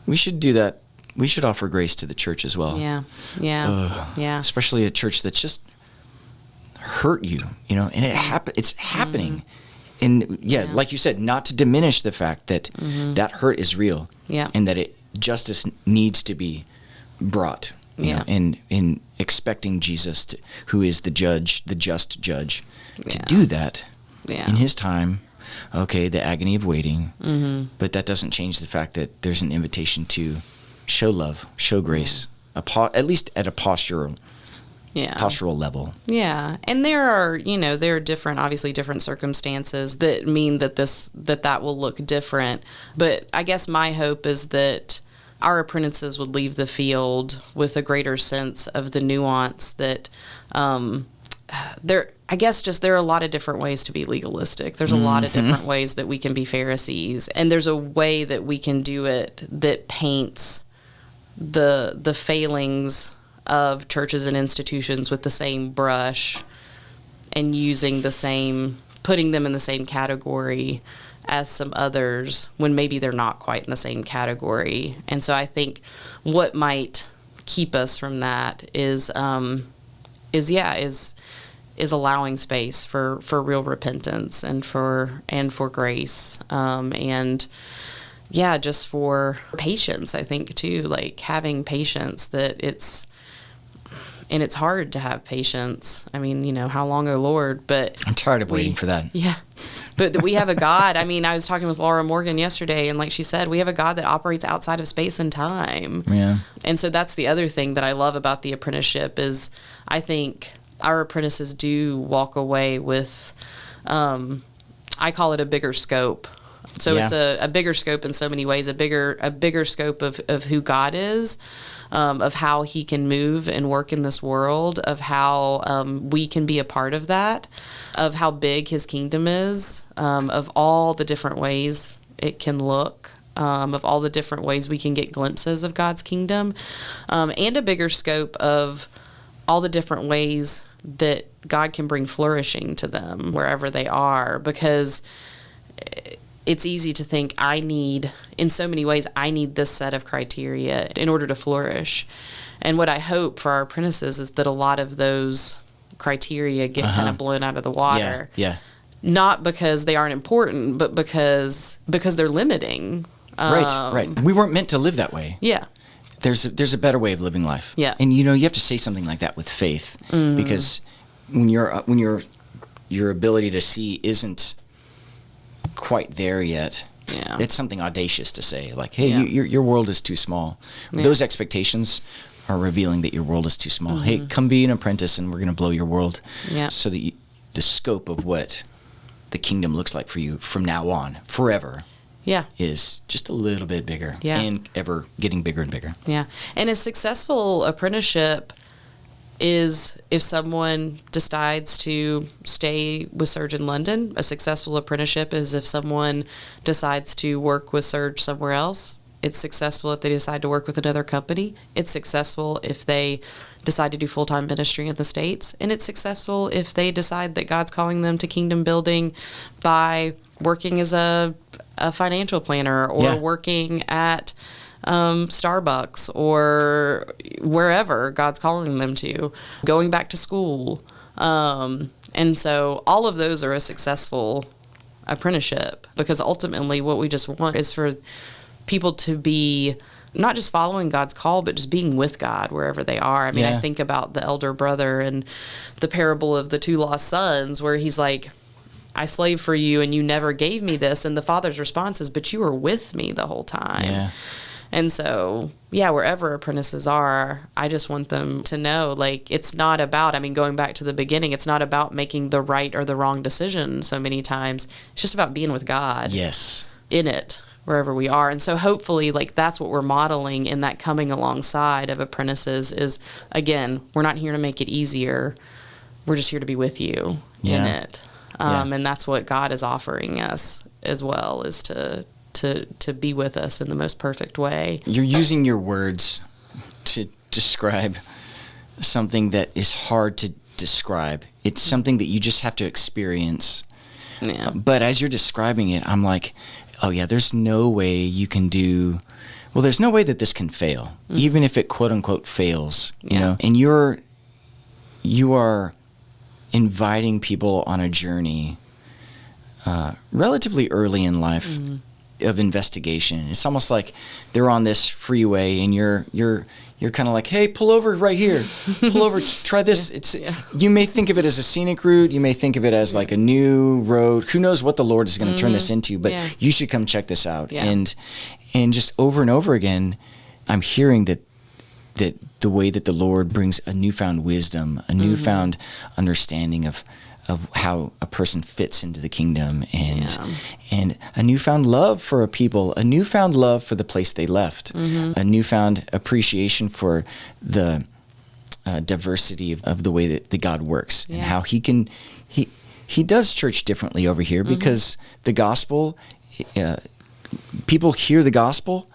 We should do that. We should offer grace to the church as well. Yeah. Especially a church that's just hurt you, and it's happening. And like you said, not to diminish the fact that that hurt is real, and that justice needs to be brought, in expecting Jesus who is the just judge, to do that in his time. Okay, the agony of waiting, but that doesn't change the fact that there's an invitation to show love, show grace, at least at a postural level. Yeah. And there are obviously different circumstances that mean that will look different. But I guess my hope is that our apprentices would leave the field with a greater sense of the nuance that there are a lot of different ways to be legalistic. There's a lot of different ways that we can be Pharisees. And there's a way that we can do it that paints the failings of churches and institutions with the same brush and putting them in the same category as some others when maybe they're not quite in the same category. And so I think what might keep us from that is allowing space for real repentance and for grace, and just for patience. I think too, like having patience, and it's hard to have patience. I mean, how long, oh Lord? But I'm tired of waiting for that. Yeah. But we have a God. I mean, I was talking with Laura Morgan yesterday, and like she said, we have a God that operates outside of space and time. Yeah. And so that's the other thing that I love about the apprenticeship is I think our apprentices do walk away with, I call it a bigger scope. So it's a bigger scope in so many ways, a bigger scope of who God is, of how he can move and work in this world, of how we can be a part of that, of how big his kingdom is, of all the different ways it can look, of all the different ways we can get glimpses of God's kingdom, and a bigger scope of all the different ways that God can bring flourishing to them wherever they are, because it's easy to think in so many ways, I need this set of criteria in order to flourish. And what I hope for our apprentices is that a lot of those criteria get kind of blown out of the water. Yeah. Not because they aren't important, but because they're limiting. Right. We weren't meant to live that way. Yeah. There's a better way of living life. Yeah. And you have to say something like that with faith, because when your ability to see isn't quite there yet, it's something audacious to say, like, hey, your world is too small. Those expectations are revealing that your world is too small. Hey, come be an apprentice and we're going to blow your world, so that the scope of what the kingdom looks like for you from now on, forever, Yeah. is just a little bit bigger, Yeah. and ever getting bigger and bigger. Yeah. And a successful apprenticeship is if someone decides to stay with Serge in London. A successful apprenticeship is if someone decides to work with Serge somewhere else. It's successful if they decide to work with another company. It's successful if they decide to do full-time ministry in the States. And it's successful if they decide that God's calling them to kingdom building by working as a financial planner or working at Starbucks or wherever God's calling them to, going back to school. And so all of those are a successful apprenticeship, because ultimately what we just want is for people to be not just following God's call, but just being with God wherever they are. I mean, I think about the elder brother and the parable of the two lost sons, where he's like, I slaved for you and you never gave me this. And the father's response is, but you were with me the whole time. Yeah. And so, wherever apprentices are, I just want them to know, like, it's not about, I mean, going back to the beginning, it's not about making the right or the wrong decision so many times. It's just about being with God. Yes. In it, wherever we are. And so hopefully, like, that's what we're modeling in that coming alongside of apprentices is, again, we're not here to make it easier. We're just here to be with you in it. And that's what God is offering us as well, is to be with us in the most perfect way. You're using your words to describe something that is hard to describe. It's something that you just have to experience. Yeah. But as you're describing it, I'm like, oh yeah, there's no way you can do, well, there's no way that this can fail, even if it quote unquote fails, you know? And you are inviting people on a journey relatively early in life of investigation. It's almost like they're on this freeway and you're kind of like, hey, pull over right here, pull over, try this. You may think of it as a scenic route. You may think of it as like a new road. Who knows what the Lord is going to turn this into, but you should come check this out. Yeah. And just over and over again, I'm hearing that the way that the Lord brings a newfound wisdom, a newfound understanding of how a person fits into the kingdom, and a newfound love for a people, a newfound love for the place they left, a newfound appreciation for the diversity of the way that God works, and how he does church differently over here, because the gospel, people hear the gospel,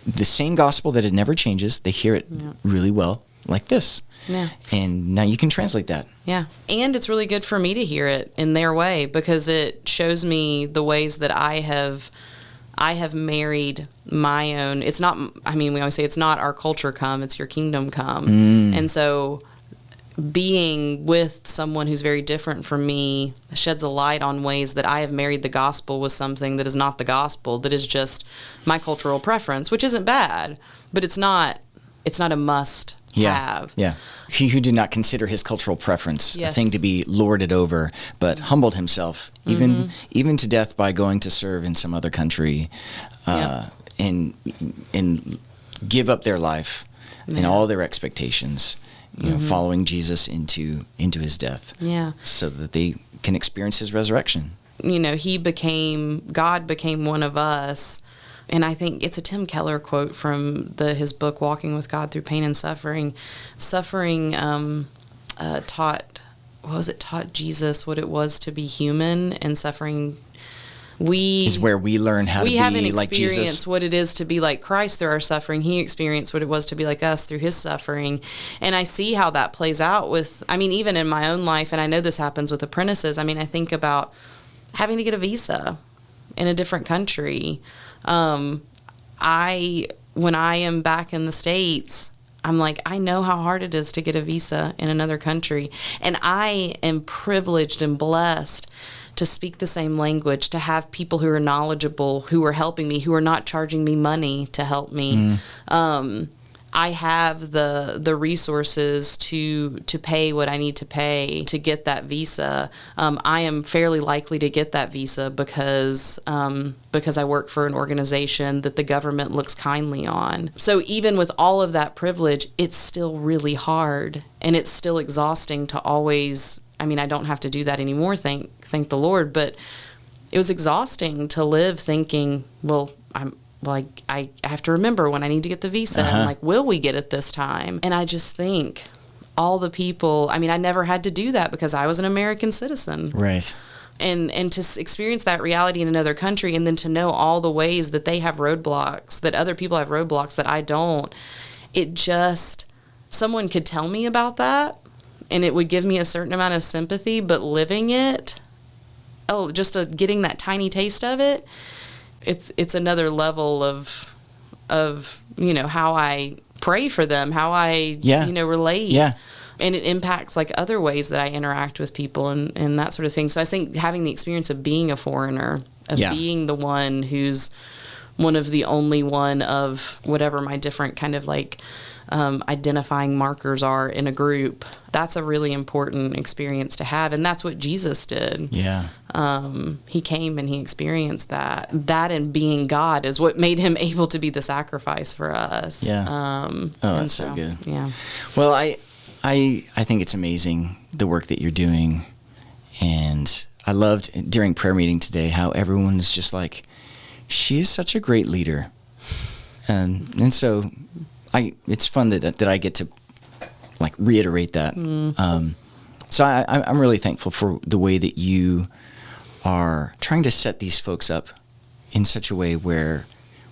the same gospel that it never changes. They hear it really well, like this. Yeah. And now you can translate that. Yeah. And it's really good for me to hear it in their way, because it shows me the ways that I have married my own. It's not, I mean, we always say it's not our culture come, it's your kingdom come. And so being with someone who's very different from me sheds a light on ways that I have married the gospel with something that is not the gospel, that is just my cultural preference, which isn't bad, but it's not a must have. Yeah. He who did not consider his cultural preference a thing to be lorded over, but humbled himself, even to death by going to serve in some other country, and give up their life and all their expectations, you know, following Jesus into his death, so that they can experience his resurrection. You know, God became one of us. And I think it's a Tim Keller quote from his book, Walking with God Through Pain and Suffering. Suffering taught Jesus what it was to be human, and suffering is where we learn how to be like Jesus. We haven't experienced what it is to be like Christ through our suffering. He experienced what it was to be like us through his suffering. And I see how that plays out even in my own life, and I know this happens with apprentices. I mean, I think about having to get a visa in a different country. When I am back in the States, I'm like, I know how hard it is to get a visa in another country. And I am privileged and blessed to speak the same language, to have people who are knowledgeable, who are helping me, who are not charging me money to help me. I have the resources to pay what I need to pay to get that visa. I am fairly likely to get that visa because I work for an organization that the government looks kindly on. So even with all of that privilege, it's still really hard, and it's still exhausting to always. I mean, I don't have to do that anymore, thank the Lord, but it was exhausting to live thinking, well, I have to remember when I need to get the visa. And like, will we get it this time? And I just think all the people, I mean, I never had to do that because I was an American citizen. Right. And to experience that reality in another country, and then to know all the ways that they have roadblocks, that other people have roadblocks that I don't, it just, someone could tell me about that and it would give me a certain amount of sympathy, but living it, getting that tiny taste of it, it's another level of how I pray for them, how I relate. Yeah. And it impacts like other ways that I interact with people and that sort of thing. So I think having the experience of being a foreigner, of being the one who's one of the only one of whatever my different kind of like identifying markers are in a group, that's a really important experience to have. And that's what Jesus did. Yeah. He came and he experienced that. That and being God is what made him able to be the sacrifice for us. Yeah. That's so good. Yeah. Well, I think it's amazing the work that you're doing, and I loved during prayer meeting today how everyone's just like, she's such a great leader, and so it's fun that I get to like reiterate that. So I'm really thankful for the way that you are trying to set these folks up in such a way where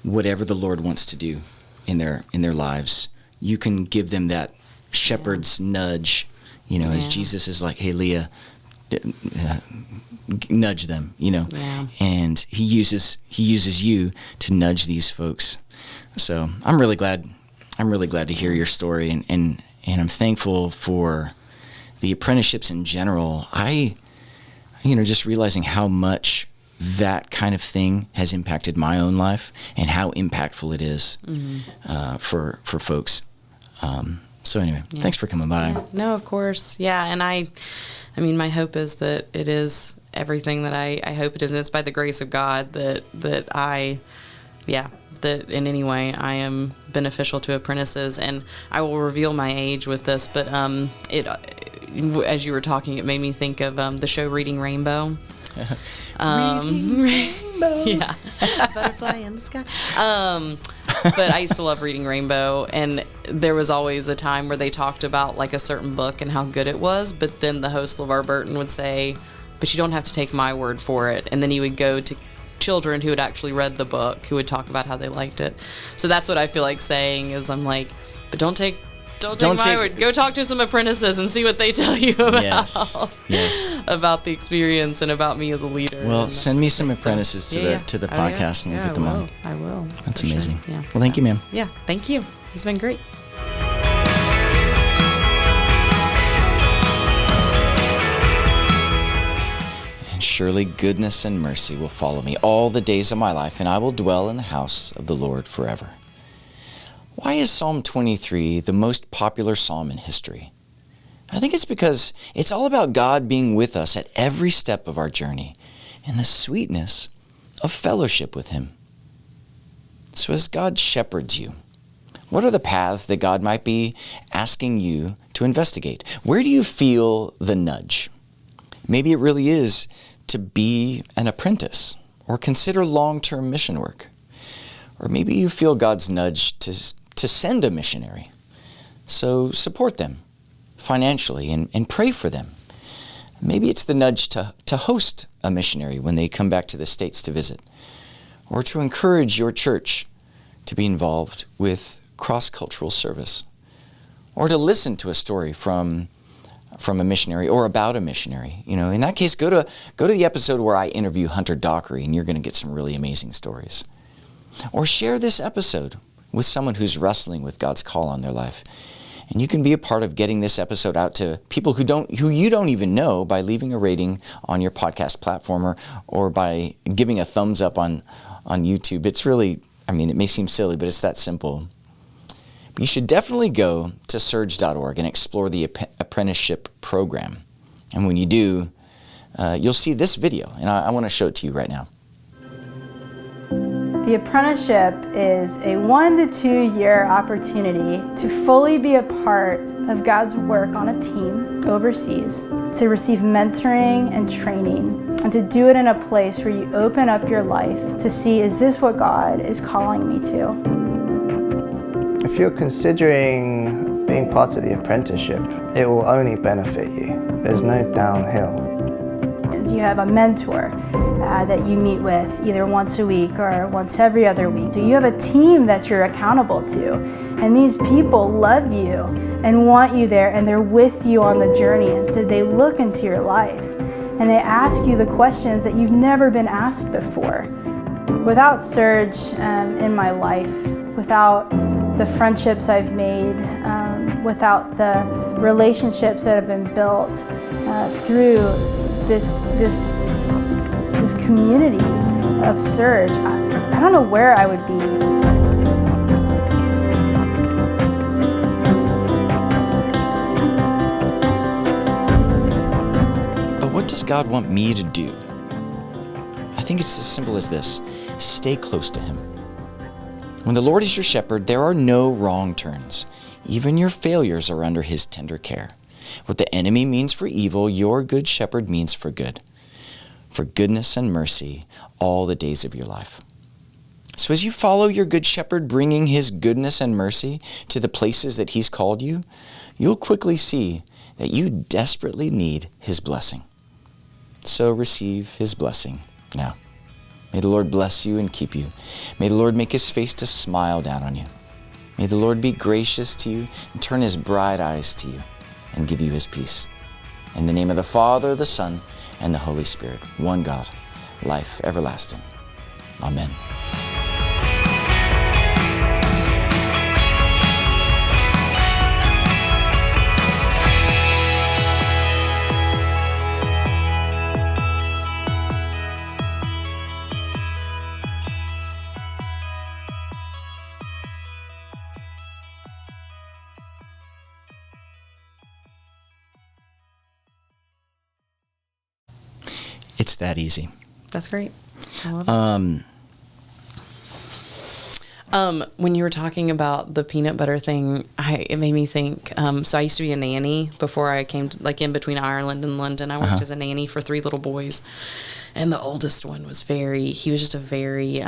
whatever the Lord wants to do in their lives, you can give them that shepherd's nudge, as Jesus is like, hey, Leah, nudge them, and he uses you to nudge these folks. So I'm really glad to hear your story, and I'm thankful for the apprenticeships in general. Just realizing how much that kind of thing has impacted my own life and how impactful it is for folks. So anyway, thanks for coming by. Yeah. No, of course. Yeah. And I mean, my hope is that it is everything that I hope it is. And it's by the grace of God that in any way I am beneficial to apprentices. And I will reveal my age with this, but as you were talking, it made me think of the show Reading Rainbow. Reading Rainbow. Yeah. Butterfly in the sky. But I used to love Reading Rainbow, and there was always a time where they talked about like a certain book and how good it was, but then the host LeVar Burton would say, but you don't have to take my word for it. And then he would go to children who had actually read the book, who would talk about how they liked it. So that's what I feel like saying is, I'm like, but don't take my word. Go talk to some apprentices and see what they tell you about about the experience and about me as a leader. Well, send me some apprentices to the podcast, and we'll get them on. I will. That's amazing. Sure. Yeah. Well, thank you, ma'am. Yeah, thank you. It's been great. And surely goodness and mercy will follow me all the days of my life, and I will dwell in the house of the Lord forever. Why is Psalm 23 the most popular psalm in history? I think it's because it's all about God being with us at every step of our journey and the sweetness of fellowship with Him. So as God shepherds you, what are the paths that God might be asking you to investigate? Where do you feel the nudge? Maybe it really is to be an apprentice or consider long-term mission work. Or maybe you feel God's nudge to send a missionary. So support them financially and pray for them. Maybe it's the nudge to host a missionary when they come back to the States to visit, or to encourage your church to be involved with cross-cultural service, or to listen to a story from a missionary or about a missionary. In that case, go to the episode where I interview Hunter Dockery, and you're going to get some really amazing stories. Or share this episode with someone who's wrestling with God's call on their life. And you can be a part of getting this episode out to people who you don't even know by leaving a rating on your podcast platform or by giving a thumbs up on YouTube. It's really, it may seem silly, but it's that simple. But you should definitely go to surge.org and explore the apprenticeship program. And when you do, you'll see this video, and I want to show it to you right now. The apprenticeship is a 1 to 2 year opportunity to fully be a part of God's work on a team overseas, to receive mentoring and training, and to do it in a place where you open up your life to see, is this what God is calling me to? If you're considering being part of the apprenticeship, it will only benefit you. There's no downhill. You have a mentor that you meet with either once a week or once every other week. You have a team that you're accountable to, and these people love you and want you there, and they're with you on the journey, and so they look into your life and they ask you the questions that you've never been asked before. Without Serge in my life, without the friendships I've made, without the relationships that have been built through this community of Serge, I don't know where I would be. But what does God want me to do? I think it's as simple as this: stay close to Him. When the Lord is your shepherd, there are no wrong turns. Even your failures are under His tender care. What the enemy means for evil, your good shepherd means for good, for goodness and mercy all the days of your life. So as you follow your good shepherd, bringing His goodness and mercy to the places that He's called you, you'll quickly see that you desperately need His blessing. So receive His blessing now. May the Lord bless you and keep you. May the Lord make His face to smile down on you. May the Lord be gracious to you and turn His bright eyes to you and give you His peace. In the name of the Father, the Son, and the Holy Spirit, one God, life everlasting. Amen. It's that easy. That's great. I love it. When you were talking about the peanut butter thing, it made me think. So I used to be a nanny before I came to, like in between Ireland and London. I worked as a nanny for 3 little boys, and the oldest one was he was just a very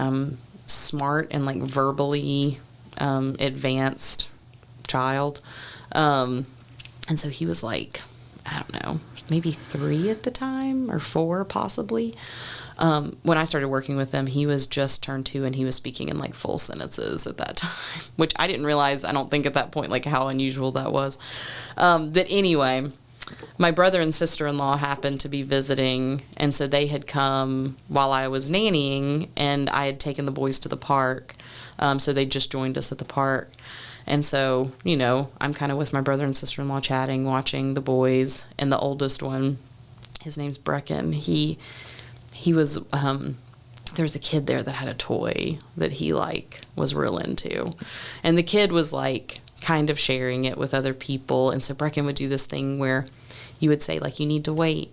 smart and like verbally advanced child. And so he was like, I don't know, maybe 3 at the time, or 4 possibly. When I started working with them, he was just turned 2, and he was speaking in like full sentences at that time, which I didn't realize, I don't think at that point, like how unusual that was. But anyway, my brother and sister-in-law happened to be visiting, and so they had come while I was nannying, and I had taken the boys to the park. So they just joined us at the park. And so, you know, I'm kind of with my brother and sister-in-law chatting, watching the boys, and the oldest one, his name's Brecken. He was, there was a kid there that had a toy that he, like, was real into. And the kid was, like, kind of sharing it with other people. And so Brecken would do this thing where you would say, like, you need to wait.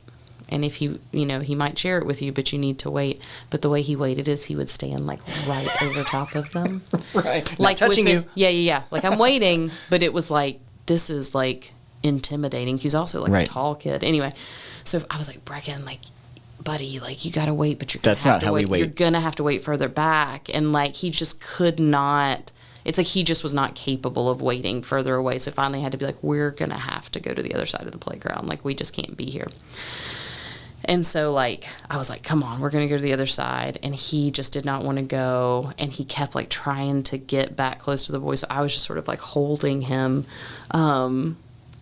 And if he might share it with you, but you need to wait. But the way he waited is he would stand, like, right over top of them. Right. Like Not touching you. Yeah. Like, I'm waiting, but it was like, this is, like, intimidating. He's also, like, Right. a tall kid. Anyway, so I was like, Brecken, like, buddy, like, you got to wait, but you're going to have to wait. That's not how we wait. You're going to have to wait further back. And, like, he just could not. It's like he just was not capable of waiting further away. So finally I had to be like, we're going to have to go to the other side of the playground. Like, we just can't be here. And so, like, I was like, come on, we're going to go to the other side. And he just did not want to go. And he kept, like, trying to get back close to the boys. So I was just sort of, like, holding him.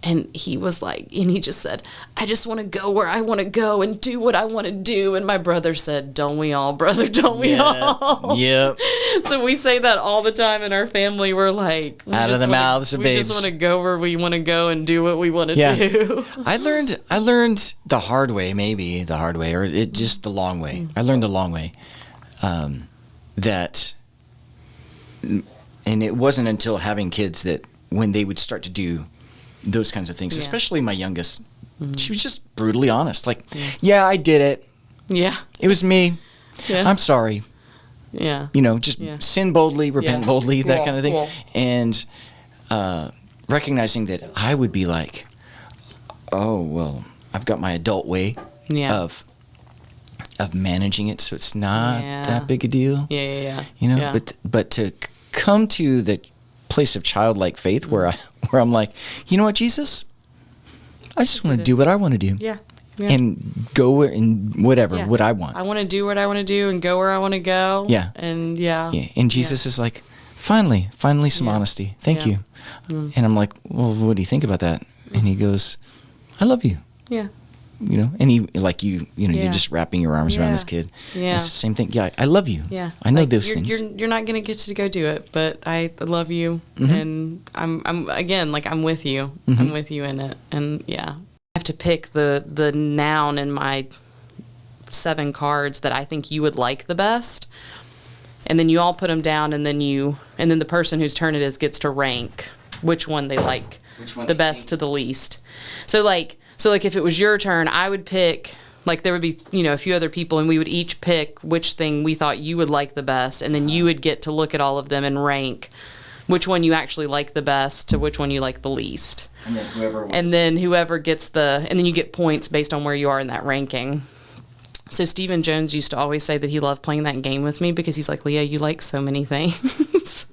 And he was like, and he just said, I just want to go where I want to go and do what I want to do. And my brother said, don't we all, brother? Don't we all? Yep. So we say that all the time in our family. We're like, Out of the mouths of babes. We just want to go where we want to go and do what we want to do. I learned the hard way, or it just the long way. I learned the long way. That, and it wasn't until having kids that when they would start to do those kinds of things, especially my youngest, she was just brutally honest. Like, yeah, I did it. Yeah. It was me. Yeah. I'm sorry. Yeah. You know, just sin boldly, repent boldly, that kind of thing. Yeah. And recognizing that I would be like, oh, well, I've got my adult way of managing it, so it's not that big a deal. Yeah. You know, but to come to the place of childlike faith where I'm like, you know what, Jesus, I just want to do what I want to do. Yeah. And go and whatever, what I want. I want to do what I want to do and go where I want to go. Yeah. And And Jesus is like, finally some honesty. Thank you. And I'm like, well, what do you think about that? And he goes, I love you. Yeah. You know, and he, like you're just wrapping your arms around this kid. Yeah. It's the same thing. Yeah, I love you. Yeah. I know like, those things. You're not going to get to go do it, but I love you. And I'm again, like, I'm with you. I'm with you in it. And I have to pick the noun in my 7 cards that I think you would like the best. And then you all put them down, and then the person whose turn it is gets to rank which one they like the best to the least. So like if it was your turn, I would pick, like, there would be, a few other people, and we would each pick which thing we thought you would like the best, and then you would get to look at all of them and rank which one you actually like the best to which one you like the least. And then whoever gets and then you get points based on where you are in that ranking. So Stephen Jones used to always say that he loved playing that game with me because he's like, Leah, you like so many things.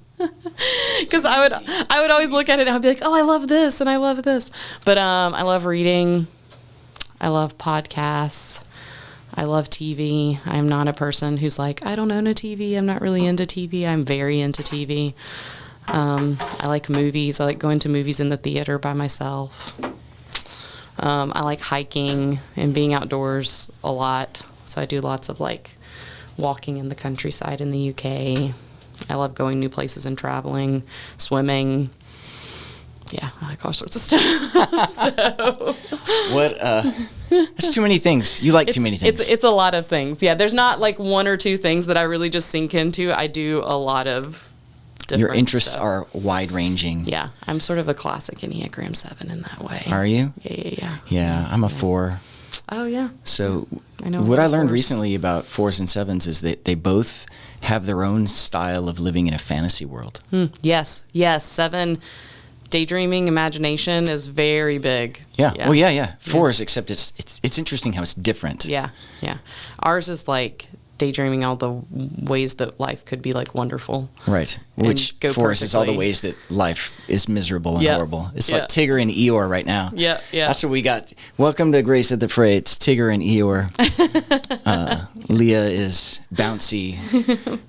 Because I would always look at it and I'd be like, oh, I love this and I love this. But I love reading. I love podcasts. I love TV. I'm not a person who's like, I don't own a TV. I'm not really into TV. I'm very into TV. I like movies. I like going to movies in the theater by myself. I like hiking and being outdoors a lot. So I do lots of walking in the countryside in the UK. I love going new places and traveling, swimming. Yeah, I like all sorts of stuff. That's too many things. You like too many things. It's a lot of things. Yeah, there's not like 1 or 2 things that I really just sink into. I do a lot of different Your interests stuff. are wide-ranging. Yeah, I'm sort of a classic Enneagram 7 in that way. Are you? Yeah. Yeah, I'm a 4. Oh, yeah. So I know what I learned 4s. recently about 4s and 7s is that they both have their own style of living in a fantasy world. Yes. 7, daydreaming, imagination is very big. Yeah. Well, yeah. 4s, except it's interesting how it's different. Yeah. Ours is like daydreaming all the ways that life could be like wonderful. Right. And Which go 4s is all the perfectly. ways that life is miserable and horrible. It's Yeah. like Tigger and Eeyore right now. Yeah. That's what we got. Welcome to Grace at the Fray. It's Tigger and Eeyore. Leah is bouncy.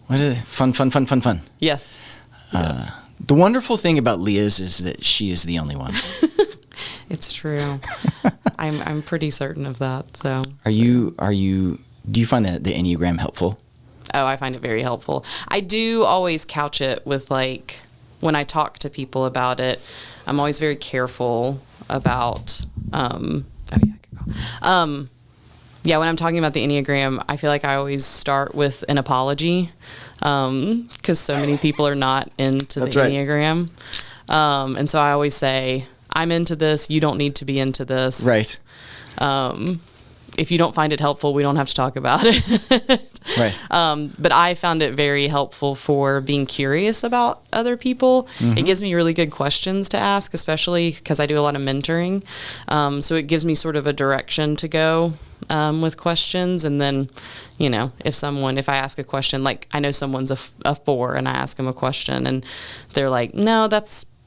What is it? Fun. Yes. The wonderful thing about Leah's is that she is the only one. It's true. I'm pretty certain of that. So. Do you find the Enneagram helpful? Oh, I find it very helpful. I do always couch it with, like, when I talk to people about it, I'm always very careful about, when I'm talking about the Enneagram, I feel like I always start with an apology, because so many people are not into the Enneagram. And so I always say, I'm into this, you don't need to be into this. Right. If you don't find it helpful, we don't have to talk about it. Right. But I found it very helpful for being curious about other people. Mm-hmm. It gives me really good questions to ask, especially because I do a lot of mentoring. So it gives me sort of a direction to go with questions. And then, if I ask a question, like I know someone's a 4 and I ask them a question and they're like, no,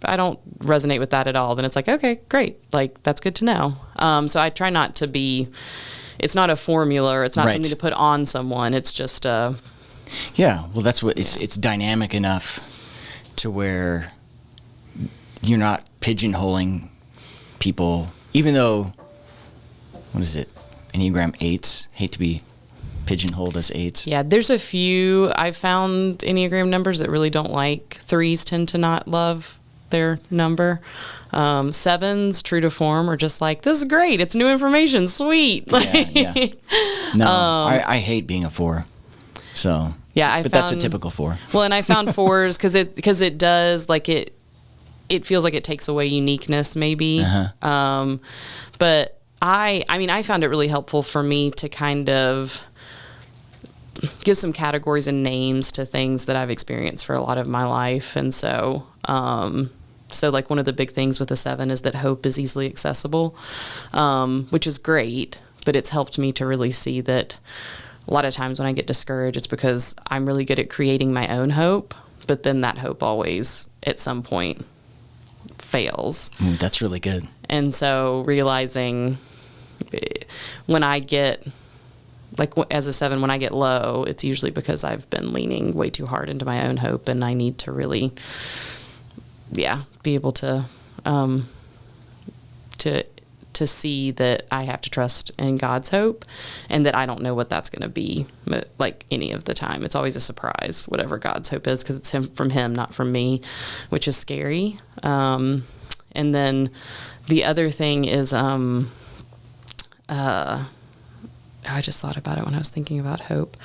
I don't resonate with that at all. Then it's like, okay, great. Like, that's good to know. So I try not to be, it's not a formula, or it's not something to put on someone. It's just Yeah, well, that's what it's dynamic enough to where you're not pigeonholing people, even though, what is it? Enneagram 8s, hate to be pigeonholed as 8s. Yeah, there's a few I've found Enneagram numbers that really don't like. 3s tend to not love their number. 7s, true to form, are just like, this is great. It's new information. Sweet. Yeah. No, I hate being a 4. So yeah, but that's a typical 4. Well, and I found 4s because it does, like, it feels like it takes away uniqueness maybe. Uh-huh. But I found it really helpful for me to kind of give some categories and names to things that I've experienced for a lot of my life. And so, So like one of the big things with a 7 is that hope is easily accessible, which is great, but it's helped me to really see that a lot of times when I get discouraged, it's because I'm really good at creating my own hope, but then that hope always at some point fails. That's really good. And so realizing when I get, like as a 7, when I get low, it's usually because I've been leaning way too hard into my own hope, and I need to really, be able to see that I have to trust in God's hope, and that I don't know what that's going to be, like any of the time. It's always a surprise, whatever God's hope is, because it's from Him, not from me, which is scary. And then the other thing is, I just thought about it when I was thinking about hope.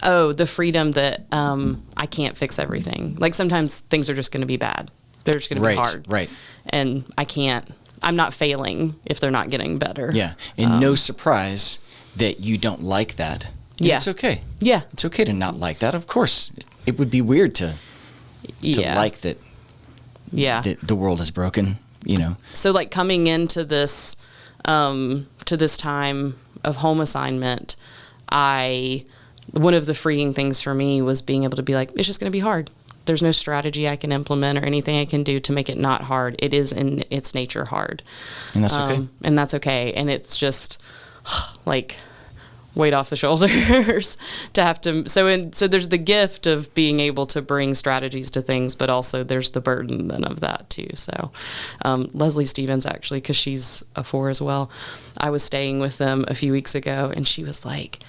The freedom that I can't fix everything. Like sometimes things are just going to be bad. They're just going to be hard. Right. And I'm not failing if they're not getting better. Yeah. And no surprise that you don't like that. And it's okay. Yeah. It's okay to not like that. Of course. It would be weird to like that. Yeah. That the world is broken, So like coming into this, to this time of home assignment, one of the freeing things for me was being able to be like, it's just going to be hard. There's no strategy I can implement or anything I can do to make it not hard. It is in its nature hard. And that's okay. And that's okay. And it's just like weight off the shoulders to have to. So there's the gift of being able to bring strategies to things, but also there's the burden then of that too. So Leslie Stevens, actually, because she's a 4 as well, I was staying with them a few weeks ago, and she was like,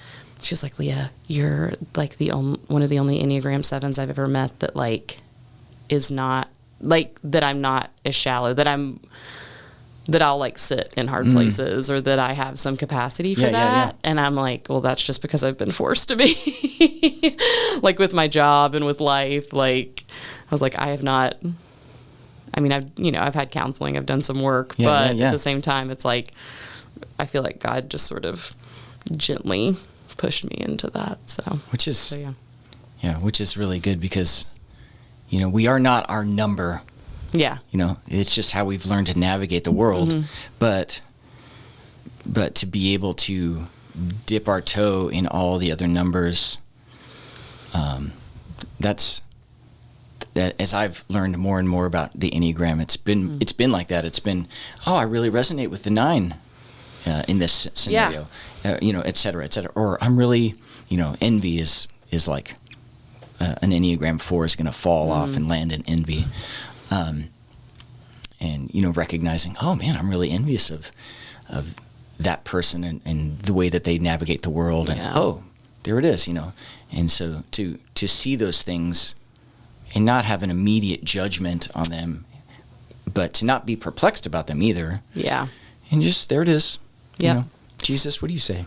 Leah, you're like one of the only Enneagram 7s I've ever met that like is not like that. I'm not as shallow, that I'll like sit in hard places, or that I have some capacity for that. Yeah. And I'm like, well, that's just because I've been forced to be like with my job and with life. Like I was like, I have not, I mean, I've had counseling, I've done some work, but at the same time, it's like, I feel like God just sort of gently pushed me into that. Which is really good, because, we are not our number. Yeah. It's just how we've learned to navigate the world. Mm-hmm. But to be able to dip our toe in all the other numbers, that as I've learned more and more about the Enneagram, it's been like that. It's been, I really resonate with the 9 in this scenario, et cetera, et cetera. Or I'm really, envy is like an Enneagram 4 is going to fall off and land in envy. And recognizing, oh man, I'm really envious of that person and the way that they navigate the world, and there it is, and so to see those things and not have an immediate judgment on them, but to not be perplexed about them either, and just there it is, Jesus, what do you say?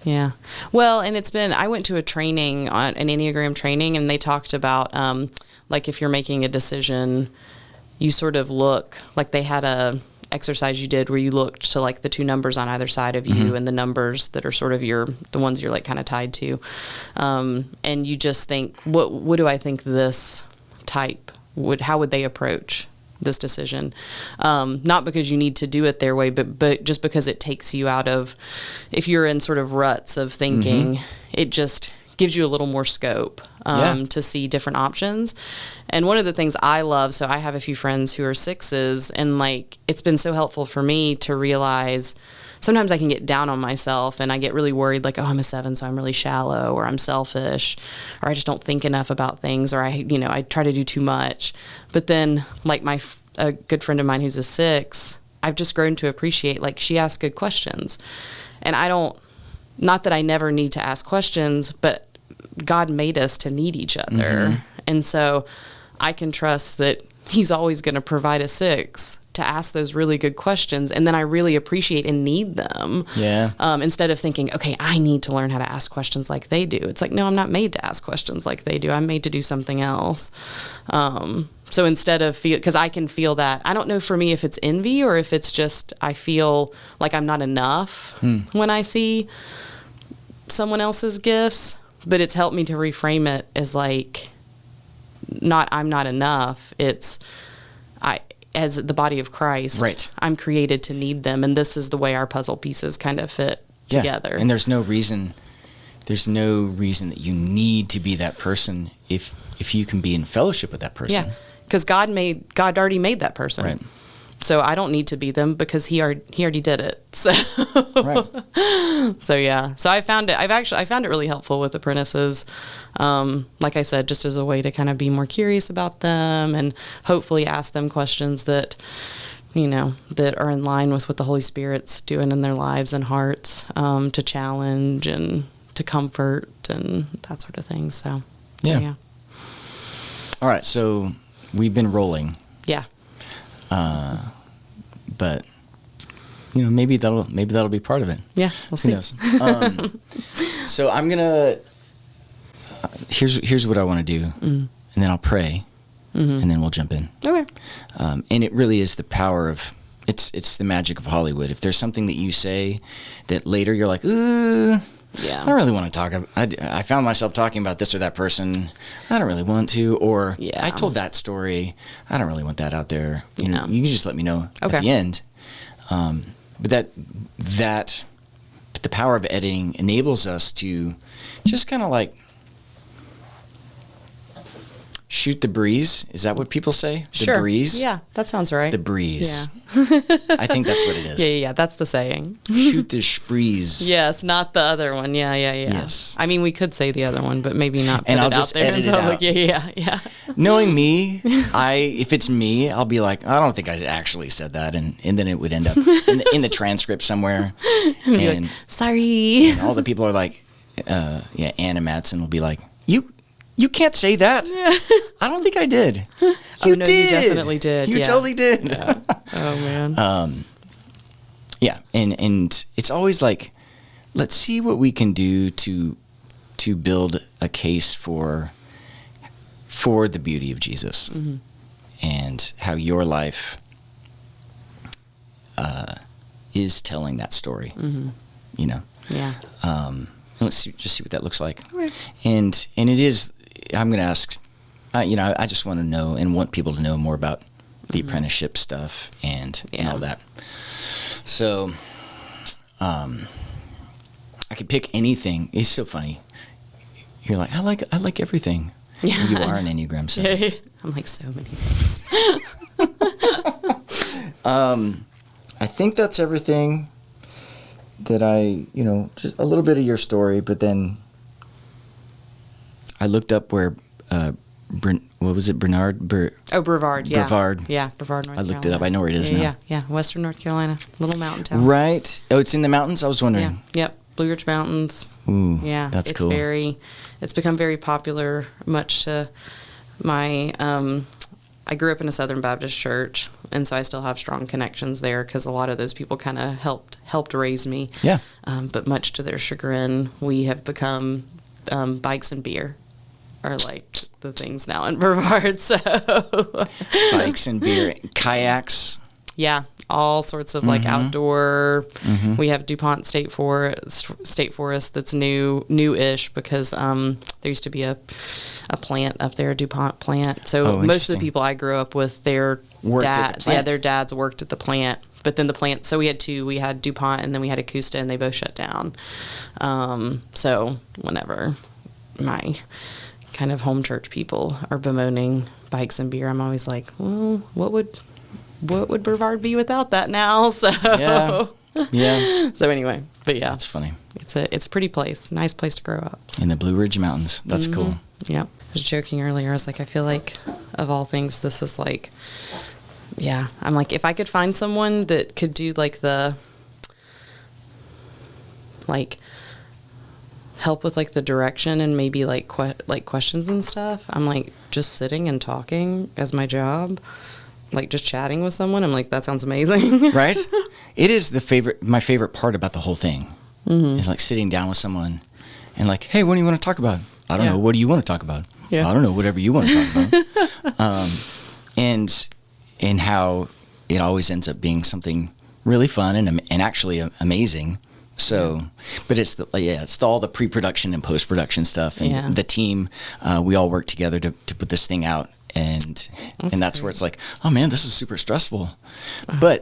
Yeah. Well, and I went to a training, on an Enneagram training, and they talked about like if you're making a decision, you sort of look, like they had a exercise you did where you looked to like the 2 numbers on either side of you, and the numbers that are sort of the ones you're like kind of tied to. And you just think, what do I think this type how would they approach this decision? Not because you need to do it their way, but just because it takes you out of, if you're in sort of ruts of thinking, it just gives you a little more scope to see different options. And one of the things I love, so I have a few friends who are 6s, and like it's been so helpful for me to realize sometimes I can get down on myself and I get really worried, like, oh, I'm a 7, so I'm really shallow, or I'm selfish, or I just don't think enough about things, or I try to do too much. But then like a good friend of mine who's a 6, I've just grown to appreciate, like, she asks good questions. And not that I never need to ask questions, but God made us to need each other. And so I can trust that He's always going to provide a 6 to ask those really good questions. And then I really appreciate and need them. Yeah. Instead of thinking, okay, I need to learn how to ask questions like they do. It's like, no, I'm not made to ask questions like they do. I'm made to do something else. So instead of because I can feel that, I don't know for me if it's envy or if it's just, I feel like I'm not enough when I see someone else's gifts, but it's helped me to reframe it as like, I'm not enough. It's as the body of Christ, Right. I'm created to need them, and this is the way our puzzle pieces kind of fit together. And there's no reason that you need to be that person if you can be in fellowship with that person. Yeah, because God already made that person. Right. So I don't need to be them because he already did it. So Right. So yeah. So I found it really helpful with apprentices. Like I said, just as a way to kind of be more curious about them and hopefully ask them questions that, that are in line with what the Holy Spirit's doing in their lives and hearts, to challenge and to comfort and that sort of thing. So yeah. All right. So we've been rolling. Yeah. But maybe that'll be part of it. Yeah, we'll see. Who knows? So I'm gonna. Here's what I want to do, and then I'll pray, and then we'll jump in. Okay. And it really is the power of it's the magic of Hollywood. If there's something that you say that later you're like, I don't really want to talk about. I found myself talking about this or that person. I don't really want to. Or I told that story. I don't really want that out there. You can just let me know at the end. But the power of editing enables us to just kind of like shoot the breeze. Is that what people say? The breeze? Yeah, that sounds right. The breeze. Yeah. I think that's what it is. Yeah, that's the saying. Shoot the breeze. Yes, not the other one. Yeah. Yes. I mean, we could say the other one, but maybe not put and it I'll out just there edit in it public. out. Yeah. Knowing me, if it's me, I'll be like, I don't think I actually said that, and then it would end up in the transcript somewhere. And, sorry. And all the people are like, Anna Matson will be like, You can't say that. I don't think I did. You did. You definitely did. You totally did. Yeah. Oh man. Yeah, and it's always like, let's see what we can do to build a case for the beauty of Jesus, and how your life is telling that story. Yeah. Let's just see what that looks like. Okay. And it is. I'm going to ask. I just want to know and want people to know more about the apprenticeship stuff and all that. So, I could pick anything. It's so funny. You're like, I like everything. Yeah. And you are an Enneagram 7. I'm like so many things. I think that's everything that just a little bit of your story, but then I looked up where, what was it, Brevard? Brevard, yeah. Brevard. Yeah, Brevard, North Carolina. I looked it up. I know where it is now. Yeah, Western North Carolina, little mountain town. Right. Oh, it's in the mountains? I was wondering. Yeah, yep, Blue Ridge Mountains. Ooh, yeah, that's cool. It's become very popular, much to my, I grew up in a Southern Baptist church, and so I still have strong connections there because a lot of those people kind of helped raise me. Yeah. But much to their chagrin, we have become bikes and beer are like the things now in Brevard. So bikes and beer, kayaks. Yeah, all sorts of like outdoor. We have DuPont State Forest that's new-ish because there used to be a plant up there, a DuPont plant. So most of the people I grew up with, their dads worked at the plant. But then the plant, so we had two. We had DuPont and then we had Acusta, and they both shut down. So whenever my kind of home church people are bemoaning bikes and beer, I'm always like, well, what would Brevard be without that now? So yeah. So anyway, but yeah, that's funny. It's a pretty place, nice place to grow up. In the Blue Ridge Mountains. That's cool. Yeah, I was joking earlier. I was like, I feel like of all things, this is like, yeah. I'm like, if I could find someone that could do like the help with like the direction and maybe like questions and stuff. I'm like just sitting and talking as my job, like just chatting with someone. I'm like, that sounds amazing. Right? It is my favorite part about the whole thing. Is like sitting down with someone and like, hey, what do you want to talk about? I don't know. What do you want to talk about? Yeah. I don't know. Whatever you want to talk about. And how it always ends up being something really fun and actually amazing. So, but it's all the pre-production and post-production stuff, and the team. We all work together to put this thing out, and that's where it's like, oh man, this is super stressful. But